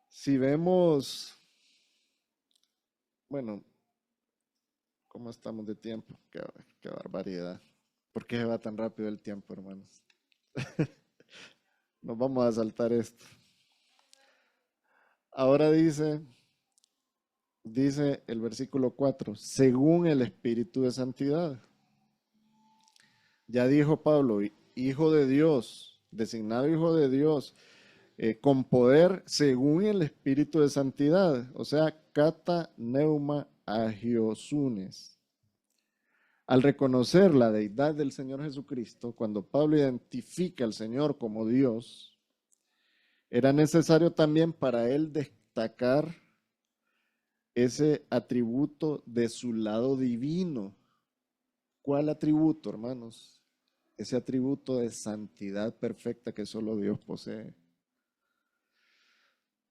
Si vemos, bueno, ¿cómo estamos de tiempo? Qué barbaridad. ¿Por qué se va tan rápido el tiempo, hermanos? Nos vamos a saltar esto. Ahora dice el versículo 4, según el Espíritu de Santidad. Ya dijo Pablo, hijo de Dios, designado hijo de Dios, con poder según el Espíritu de Santidad, o sea, kata neuma agiosunes. Al reconocer la deidad del Señor Jesucristo, cuando Pablo identifica al Señor como Dios, era necesario también para él destacar ese atributo de su lado divino. ¿Cuál atributo, hermanos? Ese atributo de santidad perfecta que solo Dios posee.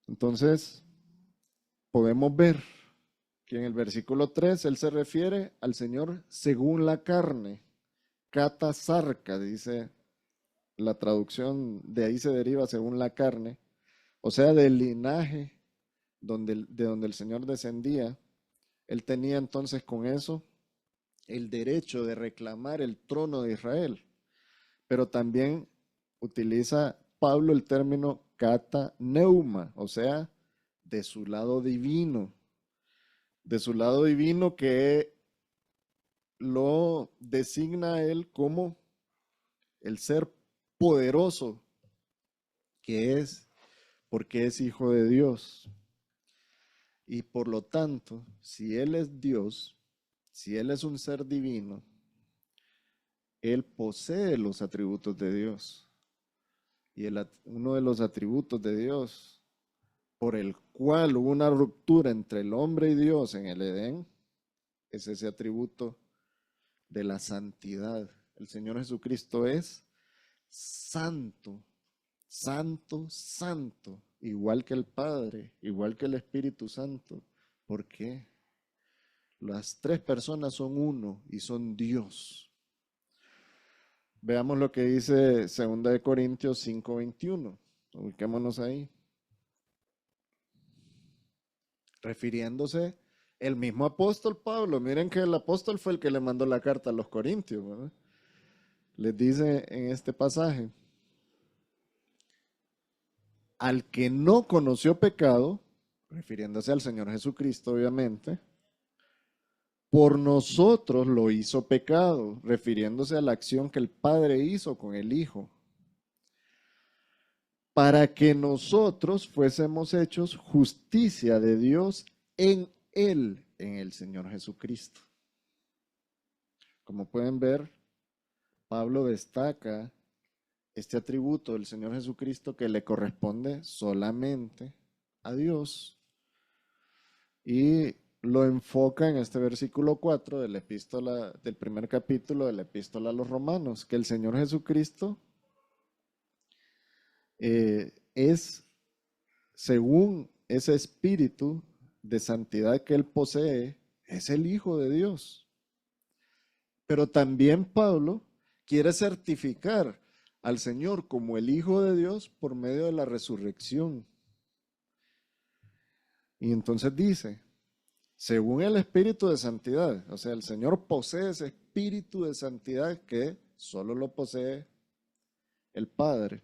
Entonces, podemos ver que en el versículo 3 él se refiere al Señor según la carne. Kata sarka, dice la traducción, de ahí se deriva según la carne, o sea, del linaje de donde el Señor descendía. Él tenía entonces con eso el derecho de reclamar el trono de Israel. Pero también utiliza Pablo el término kata neuma, o sea, de su lado divino que lo designa a él como el ser poderoso que es, porque es hijo de Dios. Y por lo tanto, si él es Dios, si él es un ser divino, él posee los atributos de Dios. Y uno de los atributos de Dios por el cual hubo una ruptura entre el hombre y Dios en el Edén, es ese atributo de la santidad. El Señor Jesucristo es santo, santo, santo, igual que el Padre, igual que el Espíritu Santo. ¿Por qué? Las tres personas son uno y son Dios. Veamos lo que dice 2 Corintios 5:21. Ubiquémonos ahí. Refiriéndose el mismo apóstol Pablo. Miren que el apóstol fue el que le mandó la carta a los Corintios, ¿verdad? Les dice en este pasaje: al que no conoció pecado, refiriéndose al Señor Jesucristo, obviamente, por nosotros lo hizo pecado, refiriéndose a la acción que el Padre hizo con el Hijo, para que nosotros fuésemos hechos justicia de Dios en Él, en el Señor Jesucristo. Como pueden ver, Pablo destaca este atributo del Señor Jesucristo que le corresponde solamente a Dios, y lo enfoca en este versículo 4 de la epístola, del primer capítulo de la epístola a los Romanos, que el Señor Jesucristo es, según ese espíritu de santidad que él posee, es el Hijo de Dios. Pero también Pablo quiere certificar al Señor como el Hijo de Dios por medio de la resurrección. Y entonces dice, según el espíritu de santidad, o sea, el Señor posee ese espíritu de santidad que solo lo posee el Padre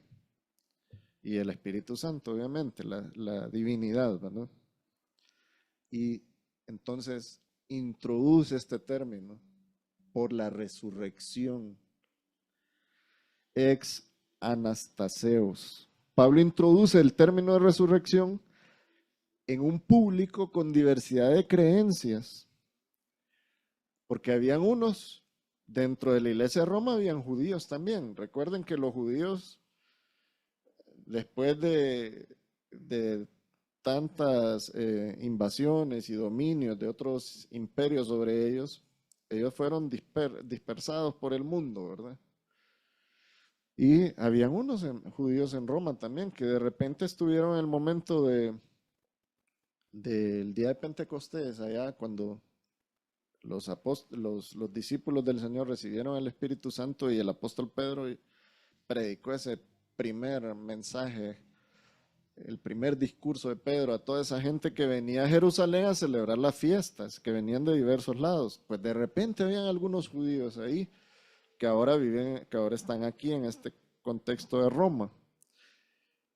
y el Espíritu Santo, obviamente, la divinidad, ¿verdad? Y entonces introduce este término por la resurrección. Ex anastaseos. Pablo introduce el término de resurrección en un público con diversidad de creencias, porque habían unos, dentro de la iglesia de Roma habían judíos también. Recuerden que los judíos, después de tantas invasiones y dominios de otros imperios sobre ellos, ellos fueron dispersados por el mundo, ¿verdad? Y habían unos judíos en Roma también, que de repente estuvieron en el momento del día de Pentecostés, allá cuando los discípulos del Señor recibieron el Espíritu Santo, y el apóstol Pedro predicó ese primer mensaje, el primer discurso de Pedro a toda esa gente que venía a Jerusalén a celebrar las fiestas, que venían de diversos lados. Pues de repente habían algunos judíos ahí que ahora están aquí en este contexto de Roma.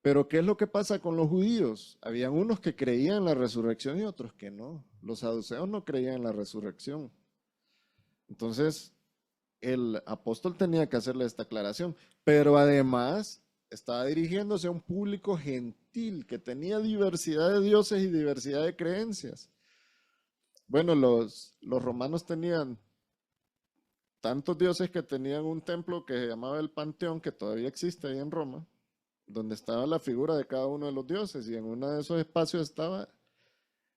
Pero ¿qué es lo que pasa con los judíos? Habían unos que creían en la resurrección y otros que no. Los saduceos no creían en la resurrección. Entonces, el apóstol tenía que hacerle esta aclaración, pero además estaba dirigiéndose a un público gentil que tenía diversidad de dioses y diversidad de creencias. Bueno, los romanos tenían tantos dioses que tenían un templo que se llamaba el Panteón, que todavía existe ahí en Roma, donde estaba la figura de cada uno de los dioses, y en uno de esos espacios estaba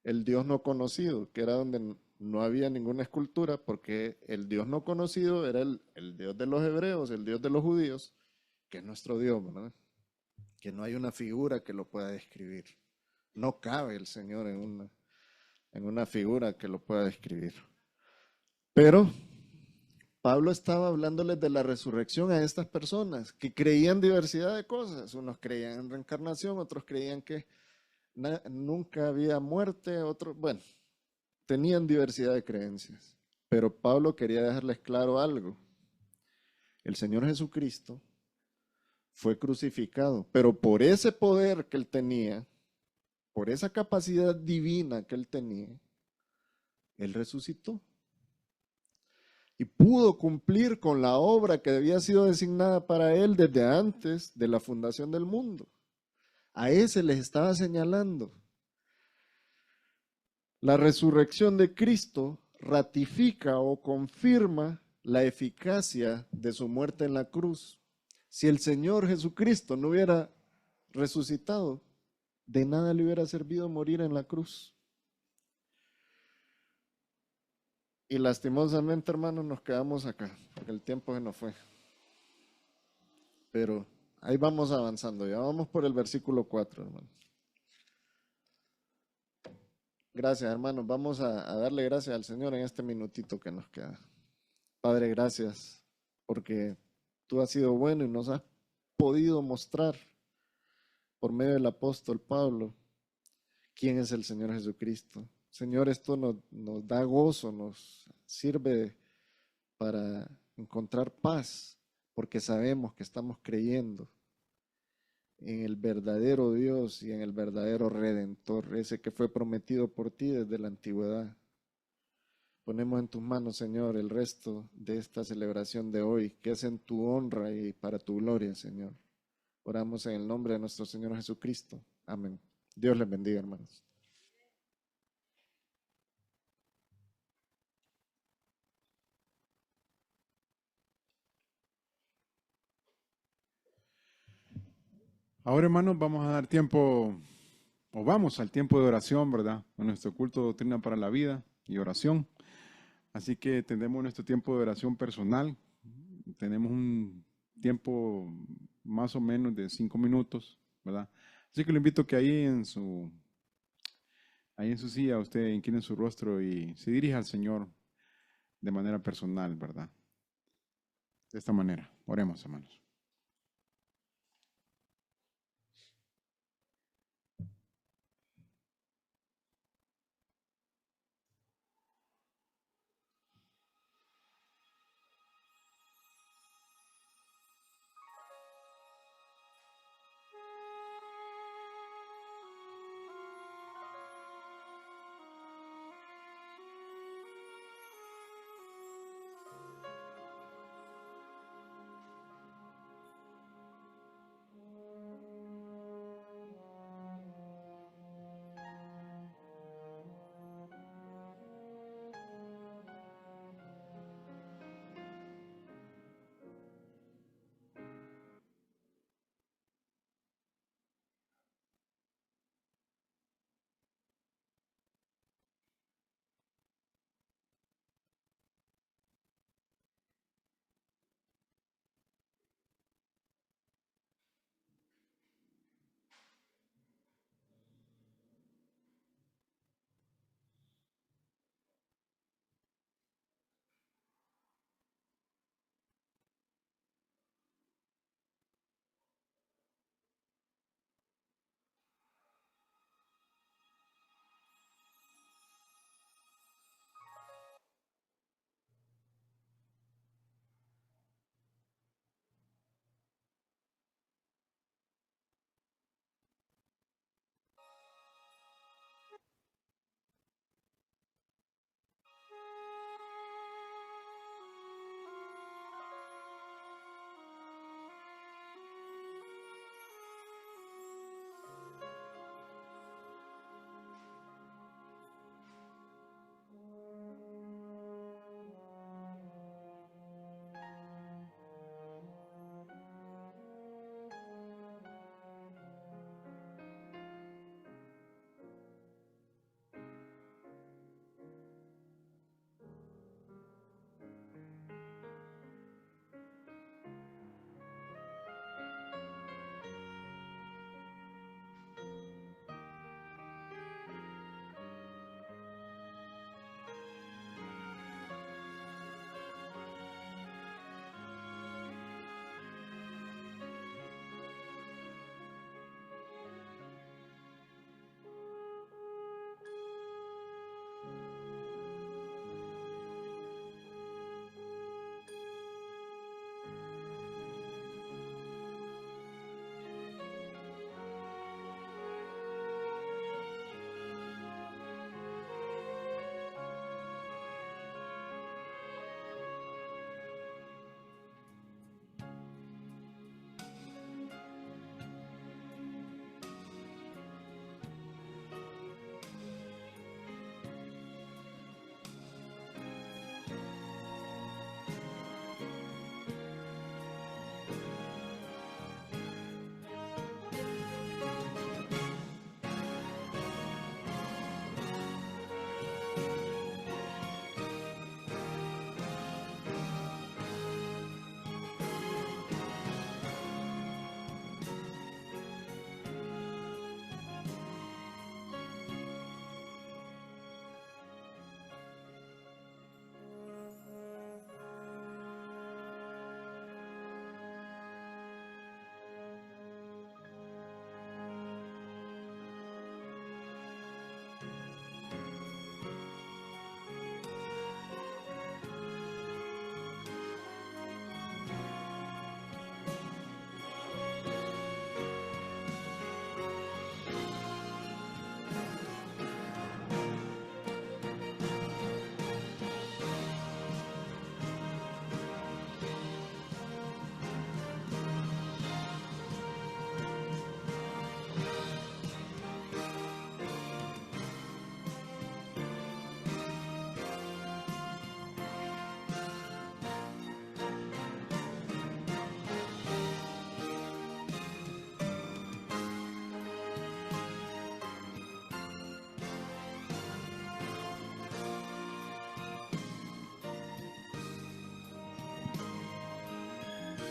el Dios no conocido, que era donde no había ninguna escultura, porque el Dios no conocido era el Dios de los hebreos, el Dios de los judíos, que es nuestro Dios, ¿verdad? Que no hay una figura que lo pueda describir. No cabe el Señor en una figura que lo pueda describir. Pero Pablo estaba hablándoles de la resurrección a estas personas que creían diversidad de cosas. Unos creían en reencarnación, otros creían que nunca había muerte, otros, bueno, tenían diversidad de creencias. Pero Pablo quería dejarles claro algo. El Señor Jesucristo fue crucificado, pero por ese poder que él tenía, por esa capacidad divina que él tenía, él resucitó. Y pudo cumplir con la obra que había sido designada para él desde antes de la fundación del mundo. A ese les estaba señalando. La resurrección de Cristo ratifica o confirma la eficacia de su muerte en la cruz. Si el Señor Jesucristo no hubiera resucitado, De nada le hubiera servido morir en la cruz. Y lastimosamente, hermanos, nos quedamos acá, porque el tiempo se nos fue. Pero ahí vamos avanzando, ya vamos por el versículo 4, hermanos. Gracias, hermanos. Vamos a darle gracias al Señor en este minutito que nos queda. Padre, gracias, porque tú has sido bueno y nos has podido mostrar por medio del apóstol Pablo quién es el Señor Jesucristo. Señor, esto nos da gozo, nos sirve para encontrar paz, porque sabemos que estamos creyendo en el verdadero Dios y en el verdadero Redentor, ese que fue prometido por ti desde la antigüedad. Ponemos en tus manos, Señor, el resto de esta celebración de hoy, que es en tu honra y para tu gloria, Señor. Oramos en el nombre de nuestro Señor Jesucristo. Amén. Dios les bendiga, hermanos. Ahora, hermanos, vamos a dar tiempo, o vamos al tiempo de oración, ¿verdad? A nuestro culto de doctrina para la vida y oración. Así que tendremos nuestro tiempo de oración personal. Tenemos un tiempo más o menos de 5 minutos, ¿verdad? Así que lo invito a que ahí en su silla usted incline su rostro y se dirija al Señor de manera personal, ¿verdad? De esta manera. Oremos, hermanos.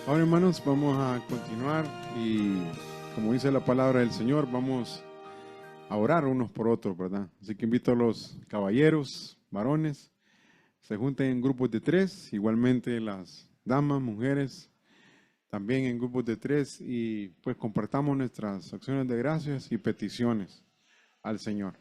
Ahora, hermanos, vamos a continuar y como dice la palabra del Señor, vamos a orar unos por otros, ¿verdad? Así que invito a los caballeros, varones, se junten en grupos de 3, igualmente las damas, mujeres, también en grupos de 3 y pues compartamos nuestras acciones de gracias y peticiones al Señor.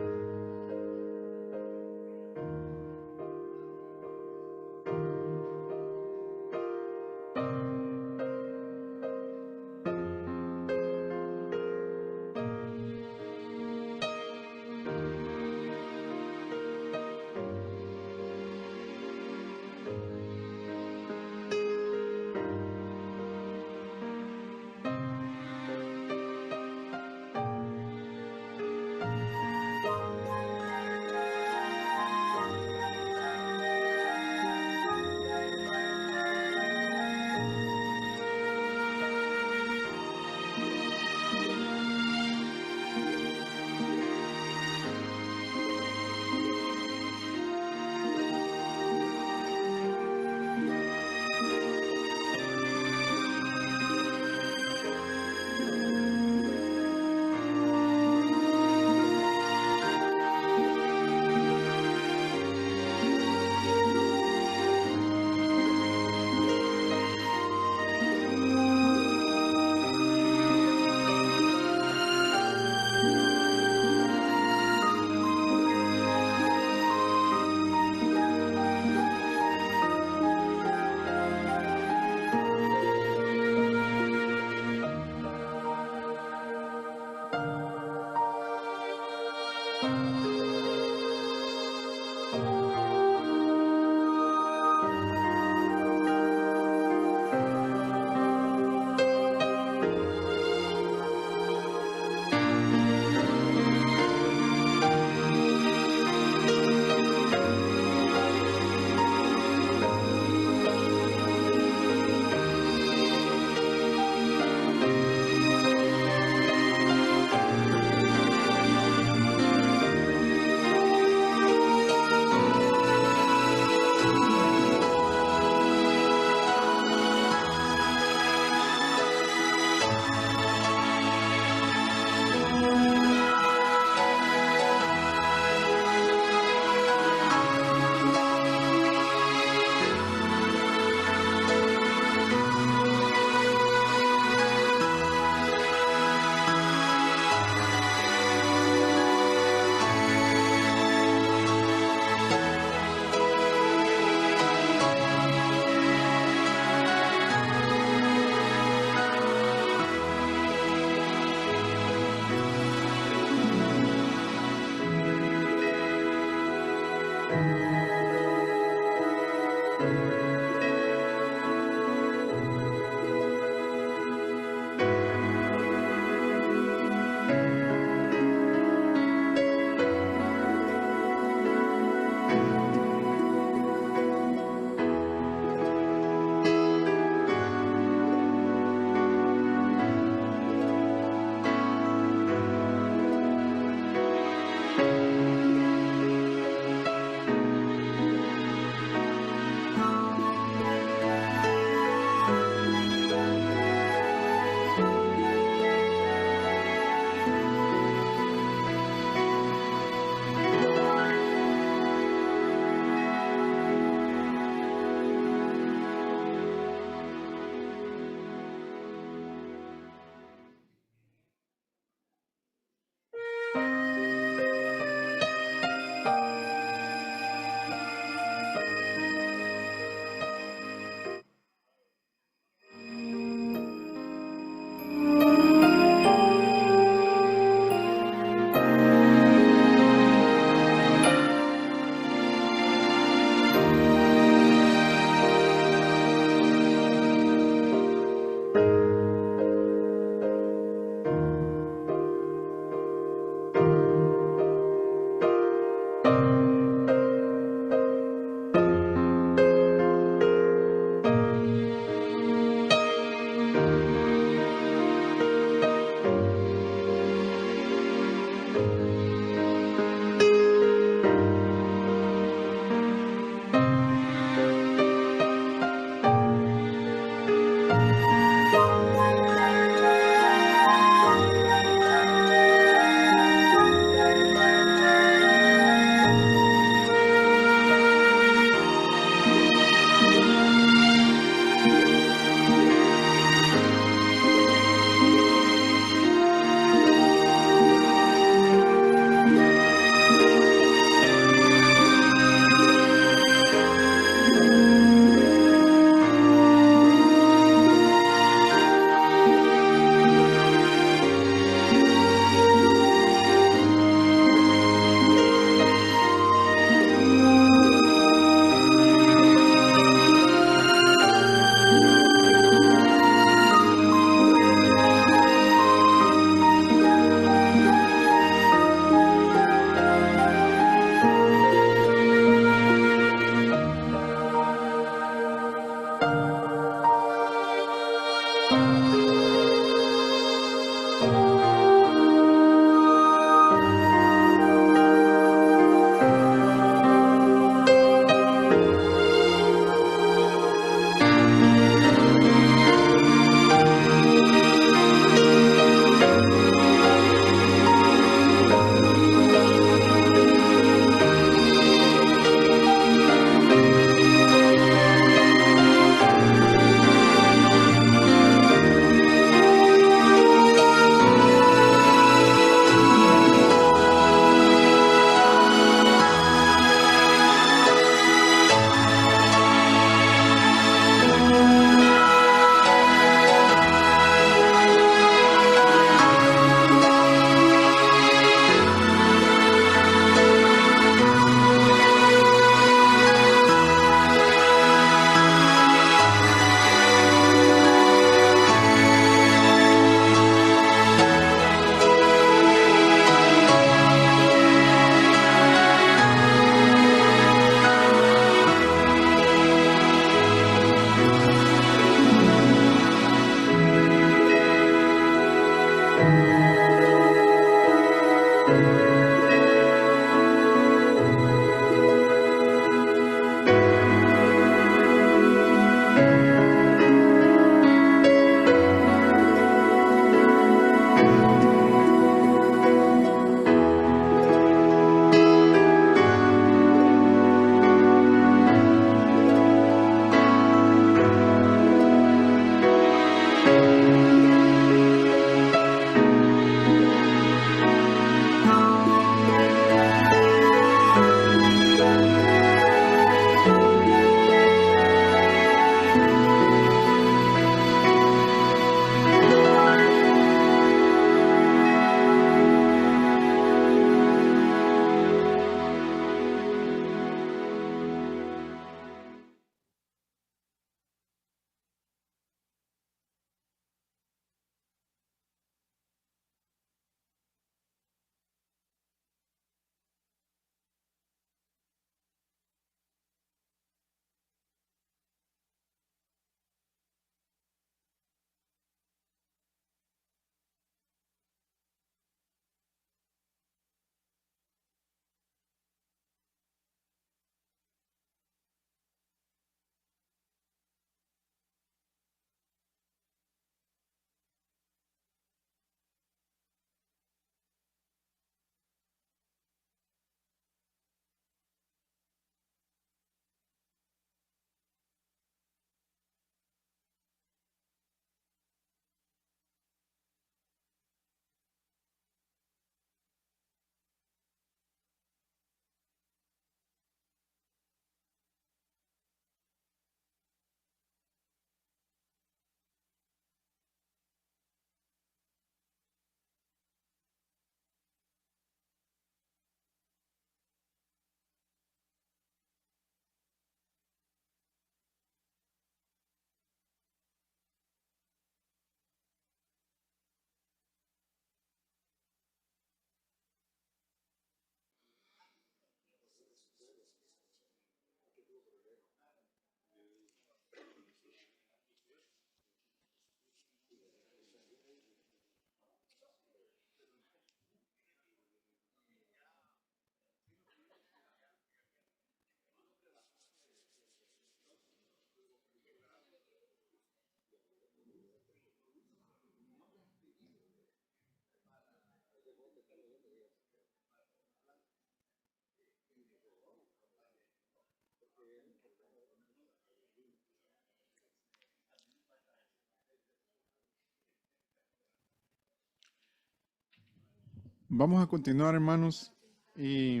Vamos a continuar, hermanos. Y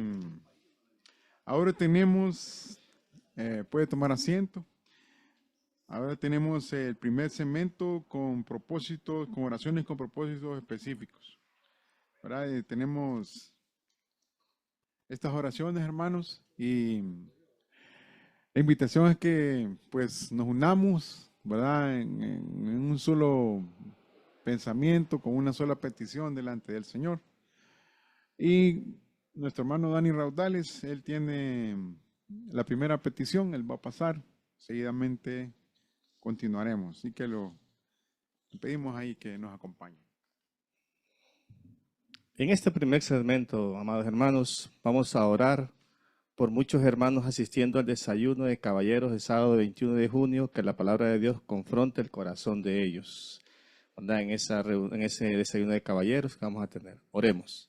ahora tenemos, puede tomar asiento. Ahora tenemos el primer segmento con propósitos, con oraciones con propósitos específicos. ¿Verdad? Tenemos estas oraciones, hermanos, y la invitación es que pues nos unamos, ¿verdad? En un solo pensamiento, con una sola petición delante del Señor. Y nuestro hermano Dani Raudales, él tiene la primera petición, él va a pasar, seguidamente continuaremos. Así que lo Pedimos ahí que nos acompañe. En este primer segmento, amados hermanos, vamos a orar por muchos hermanos asistiendo al desayuno de caballeros el sábado 21 de junio, que la palabra de Dios confronte el corazón de ellos, ¿verdad? En ese desayuno de caballeros que vamos a tener. Oremos.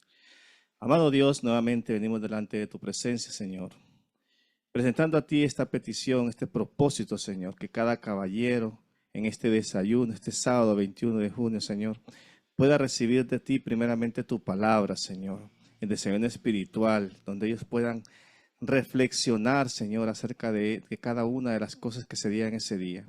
Amado Dios, nuevamente venimos delante de tu presencia, Señor, presentando a ti esta petición, este propósito, Señor, que cada caballero en este desayuno, este sábado 21 de junio, Señor, pueda recibir de ti primeramente tu palabra, Señor, el desayuno espiritual, donde ellos puedan reflexionar, Señor, acerca de cada una de las cosas que se digan ese día.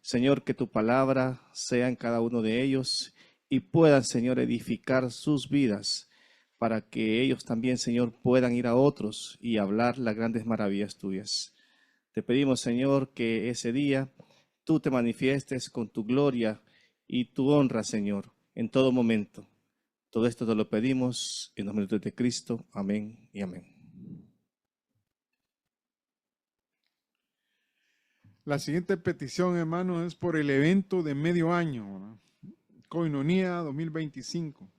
Señor, que tu palabra sea en cada uno de ellos y puedan, Señor, edificar sus vidas para que ellos también, Señor, puedan ir a otros y hablar las grandes maravillas tuyas. Te pedimos, Señor, que ese día tú te manifiestes con tu gloria y tu honra, Señor, en todo momento. Todo esto te lo pedimos en los minutos de Cristo. Amén y amén. La siguiente petición, hermanos, es por el evento de medio año, ¿verdad? Koinonia 2025.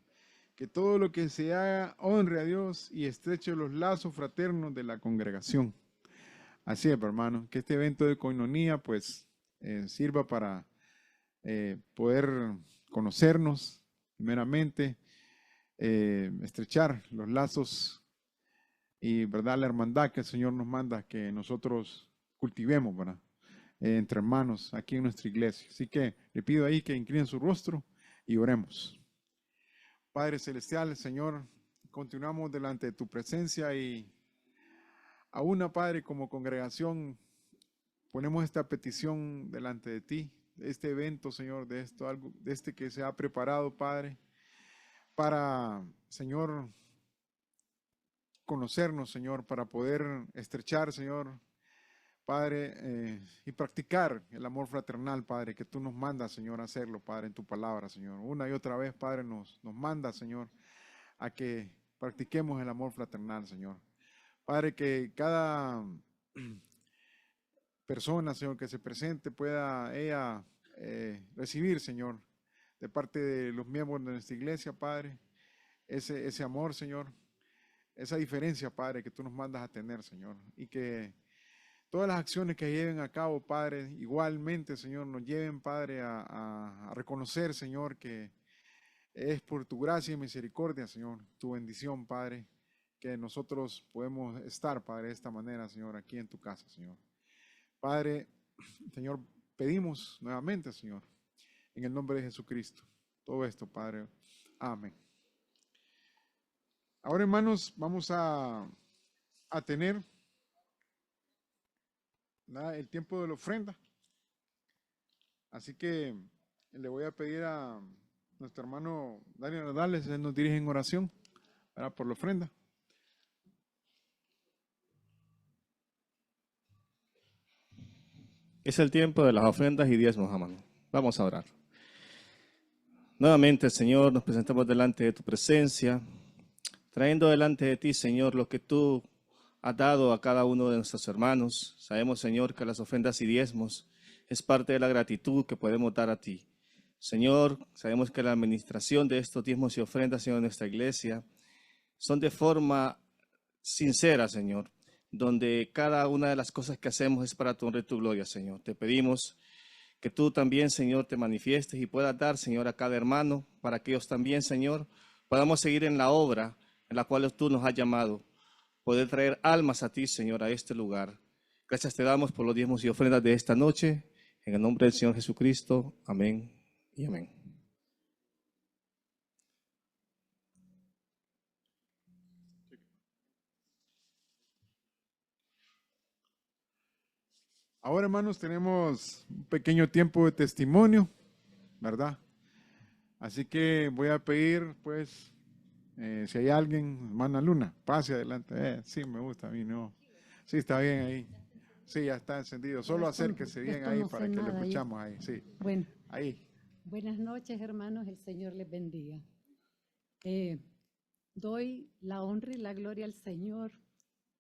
Que todo lo que se haga honre a Dios y estreche los lazos fraternos de la congregación. Así es, hermano, que este evento de Koinonia pues sirva para poder conocernos primeramente, estrechar los lazos y, ¿verdad?, la hermandad que el Señor nos manda que nosotros cultivemos, ¿verdad?, entre hermanos aquí en nuestra iglesia. Así que le pido ahí que inclinen su rostro y oremos. Padre Celestial, Señor, continuamos delante de tu presencia y aún, Padre, como congregación, ponemos esta petición delante de ti, de este evento, Señor, de esto, algo, de este que se ha preparado, Padre, para, Señor, conocernos, Señor, para poder estrechar, Señor, Padre, y practicar el amor fraternal, Padre, que tú nos mandas, Señor, a hacerlo, Padre, en tu palabra, Señor. Una y otra vez, Padre, nos manda, Señor, a que practiquemos el amor fraternal, Señor. Padre, que cada persona, Señor, que se presente pueda ella recibir, Señor, de parte de los miembros de nuestra iglesia, Padre, ese amor, Señor, esa diferencia, Padre, que tú nos mandas a tener, Señor, y que todas las acciones que lleven a cabo, Padre, igualmente, Señor, nos lleven, Padre, a reconocer, Señor, que es por tu gracia y misericordia, Señor, tu bendición, Padre, que nosotros podemos estar, Padre, de esta manera, Señor, aquí en tu casa, Señor. Padre, Señor, pedimos nuevamente, Señor, en el nombre de Jesucristo, todo esto, Padre. Amén. Ahora, hermanos, vamos a tener el tiempo de la ofrenda. Así que le voy a pedir a nuestro hermano Daniel Nadales, él nos dirige en oración, ¿verdad?, por la ofrenda. Es el tiempo de las ofrendas y diezmos, hermano. Vamos a orar. Nuevamente, Señor, nos presentamos delante de tu presencia, trayendo delante de ti, Señor, lo que tú has dado a cada uno de nuestros hermanos. Sabemos, Señor, que las ofrendas y diezmos es parte de la gratitud que podemos dar a ti. Señor, sabemos que la administración de estos diezmos y ofrendas, Señor, en nuestra iglesia, son de forma sincera, Señor, donde cada una de las cosas que hacemos es para tu honra y tu gloria, Señor. Te pedimos que tú también, Señor, te manifiestes y puedas dar, Señor, a cada hermano, para que ellos también, Señor, podamos seguir en la obra en la cual tú nos has llamado, poder traer almas a ti, Señor, a este lugar. Gracias te damos por los diezmos y ofrendas de esta noche, en el nombre del Señor Jesucristo. Amén y amén. Ahora, hermanos, tenemos un pequeño tiempo de testimonio, ¿verdad? Así que voy a pedir, pues, si hay alguien, hermana Luna, pase adelante. Sí, me gusta, a mí no. Sí, está bien ahí. Sí, ya está encendido. Solo acérquese bien ahí para que lo escuchamos ahí. Sí. Bueno, Ahí. buenas noches, hermanos. El Señor les bendiga. Doy la honra y la gloria al Señor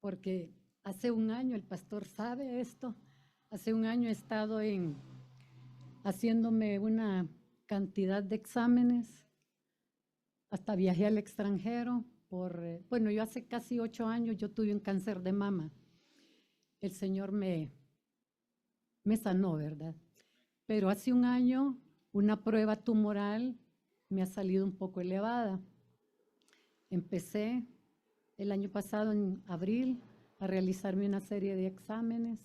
porque hace un año, el pastor sabe esto, hace un año he estado haciéndome una cantidad de exámenes, hasta viajé al extranjero bueno, yo hace casi 8 años yo tuve un cáncer de mama. El Señor me sanó, ¿verdad? Pero hace un año una prueba tumoral me ha salido un poco elevada. Empecé el año pasado, en abril, a realizarme una serie de exámenes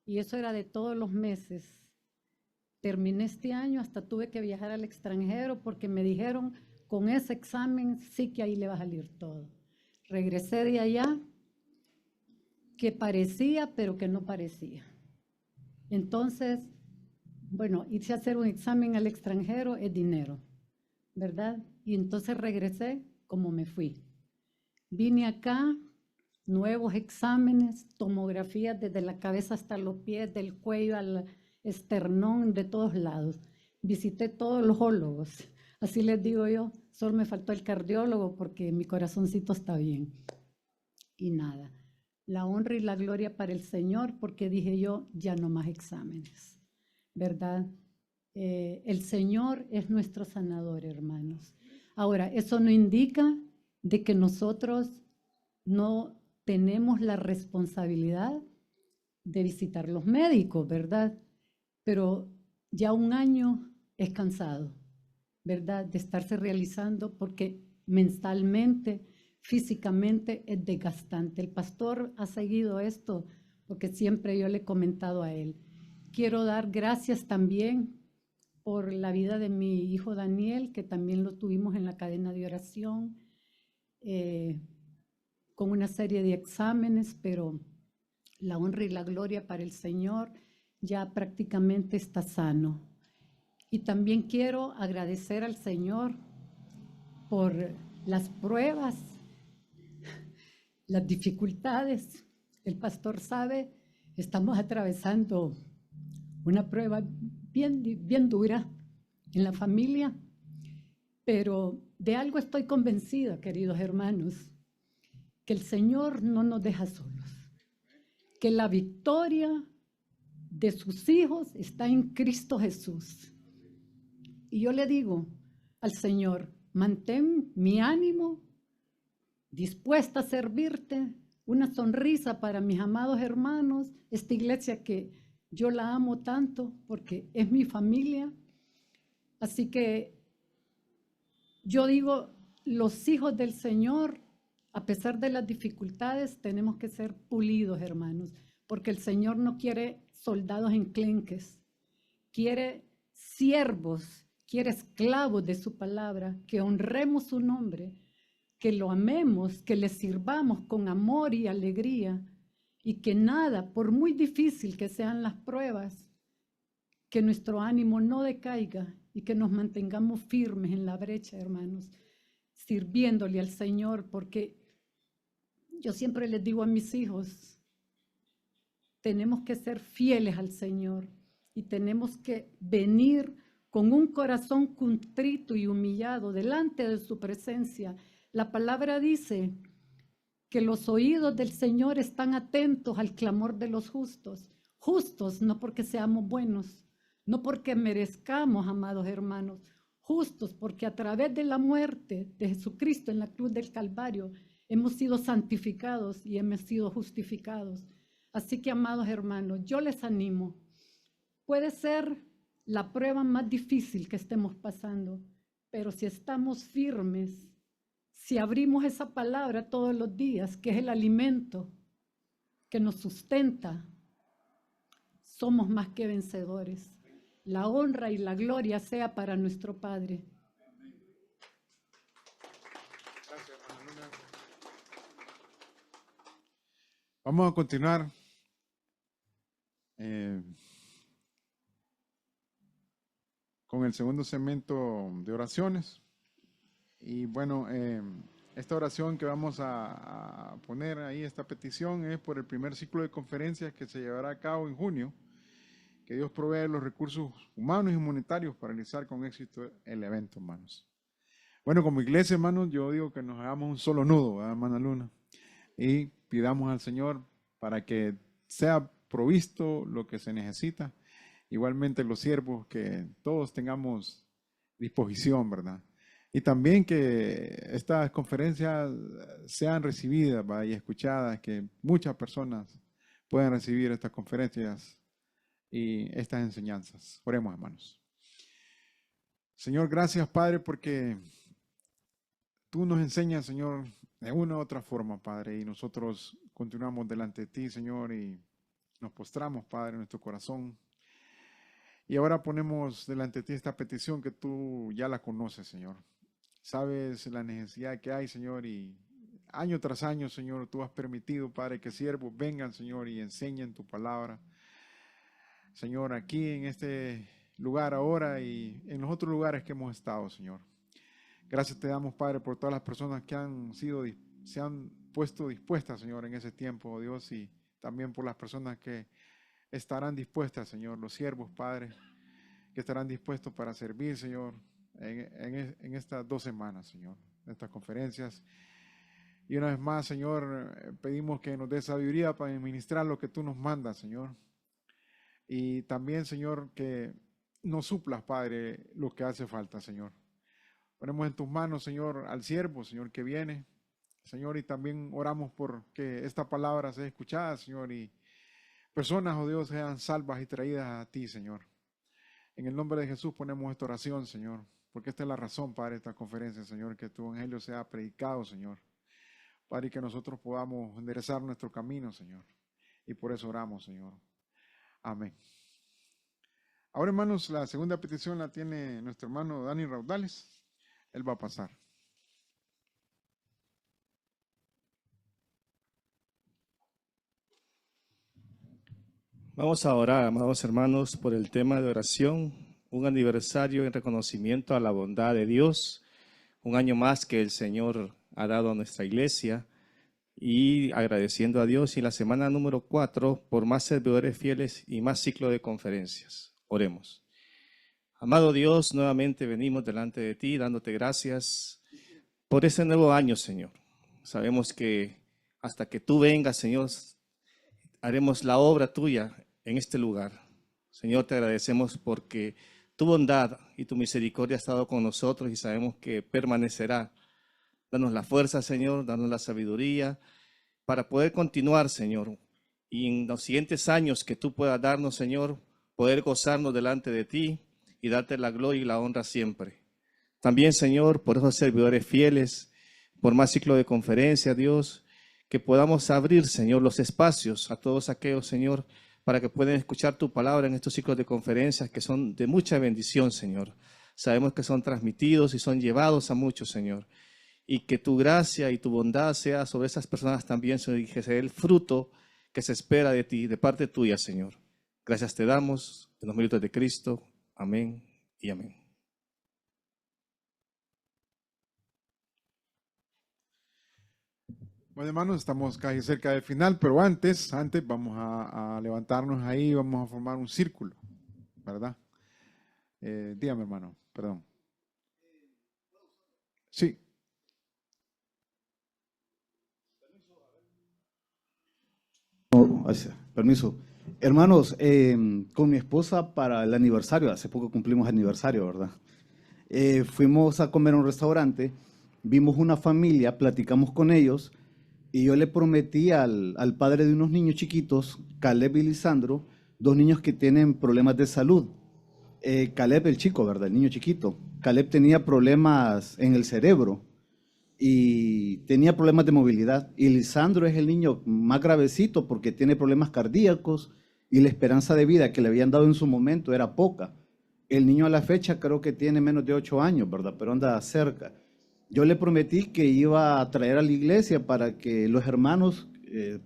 y eso era de todos los meses. Terminé este año, hasta tuve que viajar al extranjero porque me dijeron, con ese examen sí que ahí le va a salir todo. Regresé de allá, que parecía, pero que no parecía. Entonces, bueno, irse a hacer un examen al extranjero es dinero, ¿verdad? Y entonces regresé como me fui. Vine acá, nuevos exámenes, tomografías desde la cabeza hasta los pies, del cuello al esternón, de todos lados. Visité todos los ólogos, así les digo yo, solo me faltó el cardiólogo porque mi corazoncito está bien. Y nada, la honra y la gloria para el Señor, porque dije yo, ya no más exámenes, ¿verdad? El Señor es nuestro sanador, hermanos. Ahora, eso no indica de que nosotros no tenemos la responsabilidad de visitar los médicos, ¿verdad? Pero ya un año es cansado, ¿verdad? De estarse realizando porque mentalmente, físicamente es desgastante. El pastor ha seguido esto porque siempre yo le he comentado a él. Quiero dar gracias también por la vida de mi hijo Daniel, que también lo tuvimos en la cadena de oración, con una serie de exámenes, pero la honra y la gloria para el Señor, ya prácticamente está sano. Y también quiero agradecer al Señor por las pruebas, las dificultades. El pastor sabe, estamos atravesando una prueba bien dura en la familia, pero de algo estoy convencida, queridos hermanos, que el Señor no nos deja solos, que la victoria de sus hijos está en Cristo Jesús. Y yo le digo al Señor, mantén mi ánimo, dispuesta a servirte, una sonrisa para mis amados hermanos, esta iglesia que yo la amo tanto porque es mi familia. Así que yo digo, los hijos del Señor, a pesar de las dificultades, tenemos que ser pulidos, hermanos, porque el Señor no quiere soldados enclenques, quiere siervos, quiere esclavos de su palabra, que honremos su nombre, que lo amemos, que le sirvamos con amor y alegría, y que nada, por muy difícil que sean las pruebas, que nuestro ánimo no decaiga y que nos mantengamos firmes en la brecha, hermanos, sirviéndole al Señor, porque yo siempre les digo a mis hijos, tenemos que ser fieles al Señor y tenemos que venir con un corazón contrito y humillado delante de su presencia. La palabra dice que los oídos del Señor están atentos al clamor de los justos. Justos no porque seamos buenos, no porque merezcamos, amados hermanos, justos porque a través de la muerte de Jesucristo en la cruz del Calvario hemos sido santificados y hemos sido justificados. Así que, amados hermanos, yo les animo. Puede ser la prueba más difícil que estemos pasando, pero si estamos firmes, si abrimos esa palabra todos los días, que es el alimento que nos sustenta, somos más que vencedores. La honra y la gloria sea para nuestro Padre. Gracias, hermana Luna. Vamos a continuar. Con el segundo segmento de oraciones. Y bueno, esta oración que vamos a poner ahí, esta petición, es por el primer ciclo de conferencias que se llevará a cabo en junio. Que Dios provee los recursos humanos y monetarios para realizar con éxito el evento, hermanos. Bueno, como iglesia, hermanos, yo digo que nos hagamos un solo nudo, ¿verdad, hermana Luna? Y pidamos al Señor para que sea provisto lo que se necesita. Igualmente los siervos, que todos tengamos disposición, ¿verdad? Y también que estas conferencias sean recibidas, ¿va? Y escuchadas, que muchas personas puedan recibir estas conferencias y estas enseñanzas. Oremos, hermanos. Señor, gracias, Padre, porque tú nos enseñas, Señor, de una u otra forma, Padre, y nosotros continuamos delante de ti, Señor, y nos postramos, Padre, en nuestro corazón. Y ahora ponemos delante de ti esta petición que tú ya la conoces, Señor. Sabes la necesidad que hay, Señor, y año tras año, Señor, tú has permitido, Padre, que siervos vengan, Señor, y enseñen tu palabra. Señor, aquí en este lugar ahora y en los otros lugares que hemos estado, Señor. Gracias te damos, Padre, por todas las personas que se han puesto dispuestas, Señor, en ese tiempo, oh Dios, y también por las personas que estarán dispuestas, Señor, los siervos, Padre, que estarán dispuestos para servir, Señor, en estas 2 semanas, Señor, en estas conferencias. Y una vez más, Señor, pedimos que nos des sabiduría para administrar lo que tú nos mandas, Señor. Y también, Señor, que nos suplas, Padre, lo que hace falta, Señor. Ponemos en tus manos, Señor, al siervo, Señor, que viene, Señor, y también oramos por que esta palabra sea escuchada, Señor, y personas, oh Dios, sean salvas y traídas a ti, Señor. En el nombre de Jesús ponemos esta oración, Señor, porque esta es la razón, Padre, de esta conferencia, Señor, que tu evangelio sea predicado, Señor. Padre, y que nosotros podamos enderezar nuestro camino, Señor. Y por eso oramos, Señor. Amén. Ahora, hermanos, la segunda petición la tiene nuestro hermano Dani Raudales. Él va a pasar. Vamos a orar, amados hermanos, por el tema de oración, un aniversario en reconocimiento a la bondad de Dios, un año más que el Señor ha dado a nuestra iglesia y agradeciendo a Dios y la semana número 4 por más servidores fieles y más ciclo de conferencias. Oremos. Amado Dios, nuevamente venimos delante de ti dándote gracias por este nuevo año, Señor. Sabemos que hasta que tú vengas, Señor, haremos la obra tuya en este lugar. Señor, te agradecemos porque tu bondad y tu misericordia ha estado con nosotros y sabemos que permanecerá. Danos la fuerza, Señor, danos la sabiduría para poder continuar, Señor. Y en los siguientes años que tú puedas darnos, Señor, poder gozarnos delante de ti y darte la gloria y la honra siempre. También, Señor, por esos servidores fieles, por más ciclo de conferencia, Dios, que podamos abrir, Señor, los espacios a todos aquellos, Señor, para que puedan escuchar tu palabra en estos ciclos de conferencias que son de mucha bendición, Señor. Sabemos que son transmitidos y son llevados a muchos, Señor. Y que tu gracia y tu bondad sea sobre esas personas también, Señor, y que sea el fruto que se espera de ti, de parte tuya, Señor. Gracias te damos en los méritos de Cristo. Amén y amén. Bueno, hermanos, estamos casi cerca del final, pero antes vamos a levantarnos ahí, vamos a formar un círculo, ¿verdad? Dígame, hermano, perdón. Sí. Permiso. Hermanos, con mi esposa para el aniversario, hace poco cumplimos aniversario, ¿verdad? Fuimos a comer a un restaurante, vimos una familia, platicamos con ellos y yo le prometí al padre de unos niños chiquitos, Caleb y Lisandro, 2 niños que tienen problemas de salud. Caleb, el chico, ¿verdad? El niño chiquito. Caleb tenía problemas en el cerebro y tenía problemas de movilidad. Y Lisandro es el niño más gravecito porque tiene problemas cardíacos y la esperanza de vida que le habían dado en su momento era poca. El niño a la fecha creo que tiene menos de 8 años, ¿verdad? Pero anda cerca. Yo le prometí que iba a traer a la iglesia para que los hermanos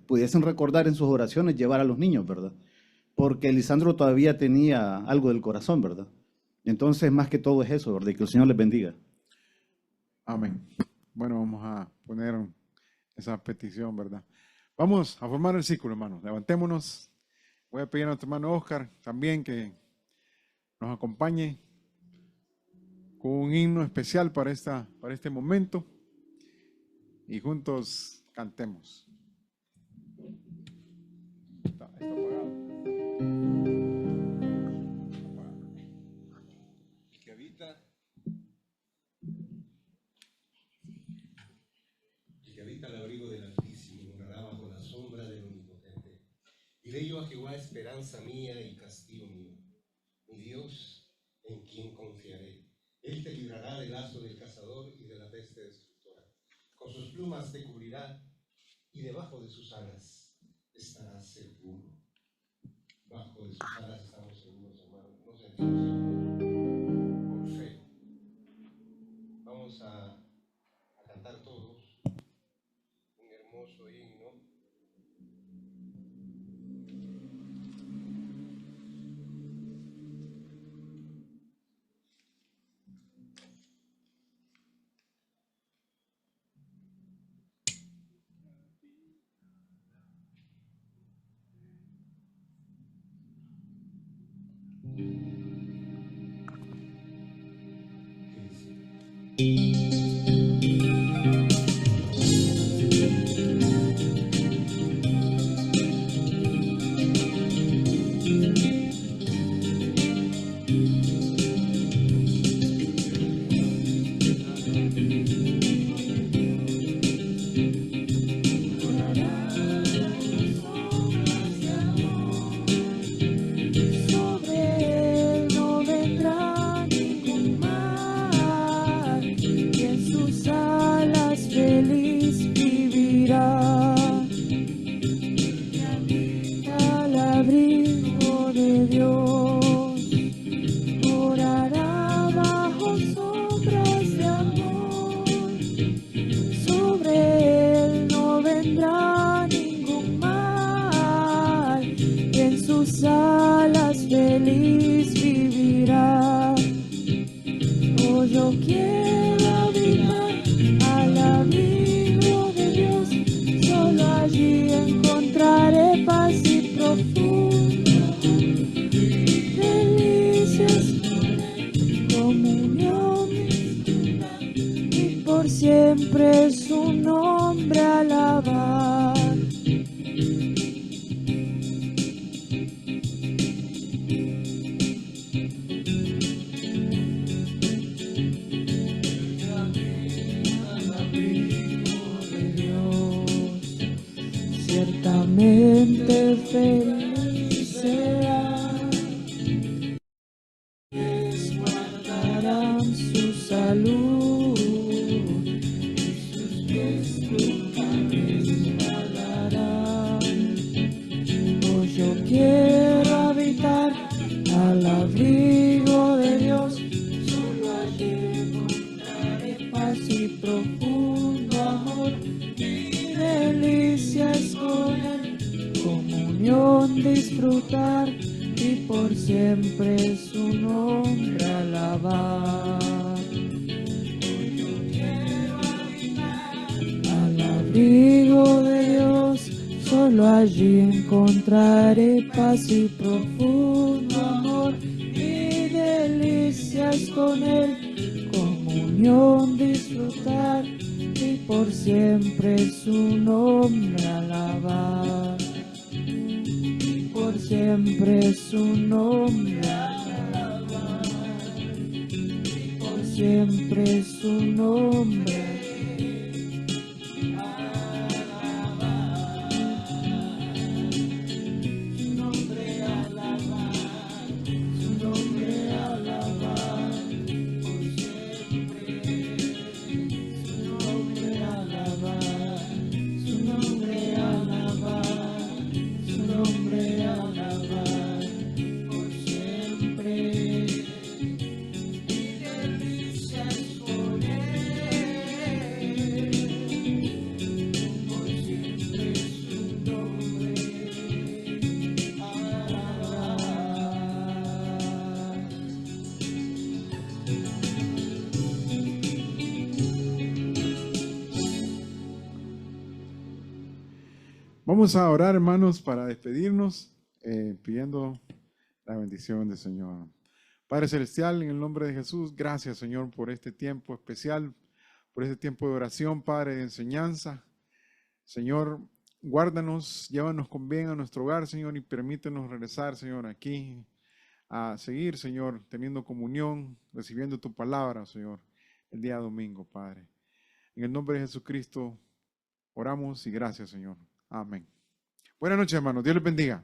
pudiesen recordar en sus oraciones llevar a los niños, ¿verdad? Porque Lisandro todavía tenía algo del corazón, ¿verdad? Entonces, más que todo es eso, ¿verdad? Y que el Señor les bendiga. Amén. Bueno, vamos a poner esa petición, ¿verdad? Vamos a formar el círculo, hermanos. Levantémonos. Voy a pedir a nuestro hermano Oscar también que nos acompañe con un himno especial para este momento y juntos cantemos. Está apagado. Que habita Clamo a Jehová, esperanza mía y castillo mío. Mi Dios, en quien confiaré. Él te librará del lazo del cazador y de la peste destructora. Con sus plumas te cubrirá y debajo de sus alas estarás seguro. Bajo de sus alas estamos seguros, hermanos. Nos sentimos seguros por fe. Vamos a cantar todos un hermoso himno. Siempre su nombre alabar. Ciertamente feliz será, guardarán su salud. Quiero habitar al abrigo de Dios, solo allí encontraré paz y profundo amor, y delicias con Él, comunión disfrutar, y por siempre su nombre alabar. Yo quiero habitar al abrigo de Dios, solo allí encontraré paz y profundo amor, y delicias con Él, comunión disfrutar, y por siempre su nombre alabar. Y por siempre su nombre alabar. Y por siempre su nombre alabar. Vamos a orar, hermanos, para despedirnos, pidiendo la bendición del Señor. Padre Celestial, en el nombre de Jesús, gracias, Señor, por este tiempo especial, por este tiempo de oración, Padre, de enseñanza. Señor, guárdanos, llévanos con bien a nuestro hogar, Señor, y permítenos regresar, Señor, aquí a seguir, Señor, teniendo comunión, recibiendo tu palabra, Señor, el día domingo, Padre. En el nombre de Jesucristo, oramos y gracias, Señor. Amén. Buenas noches, hermanos. Dios les bendiga.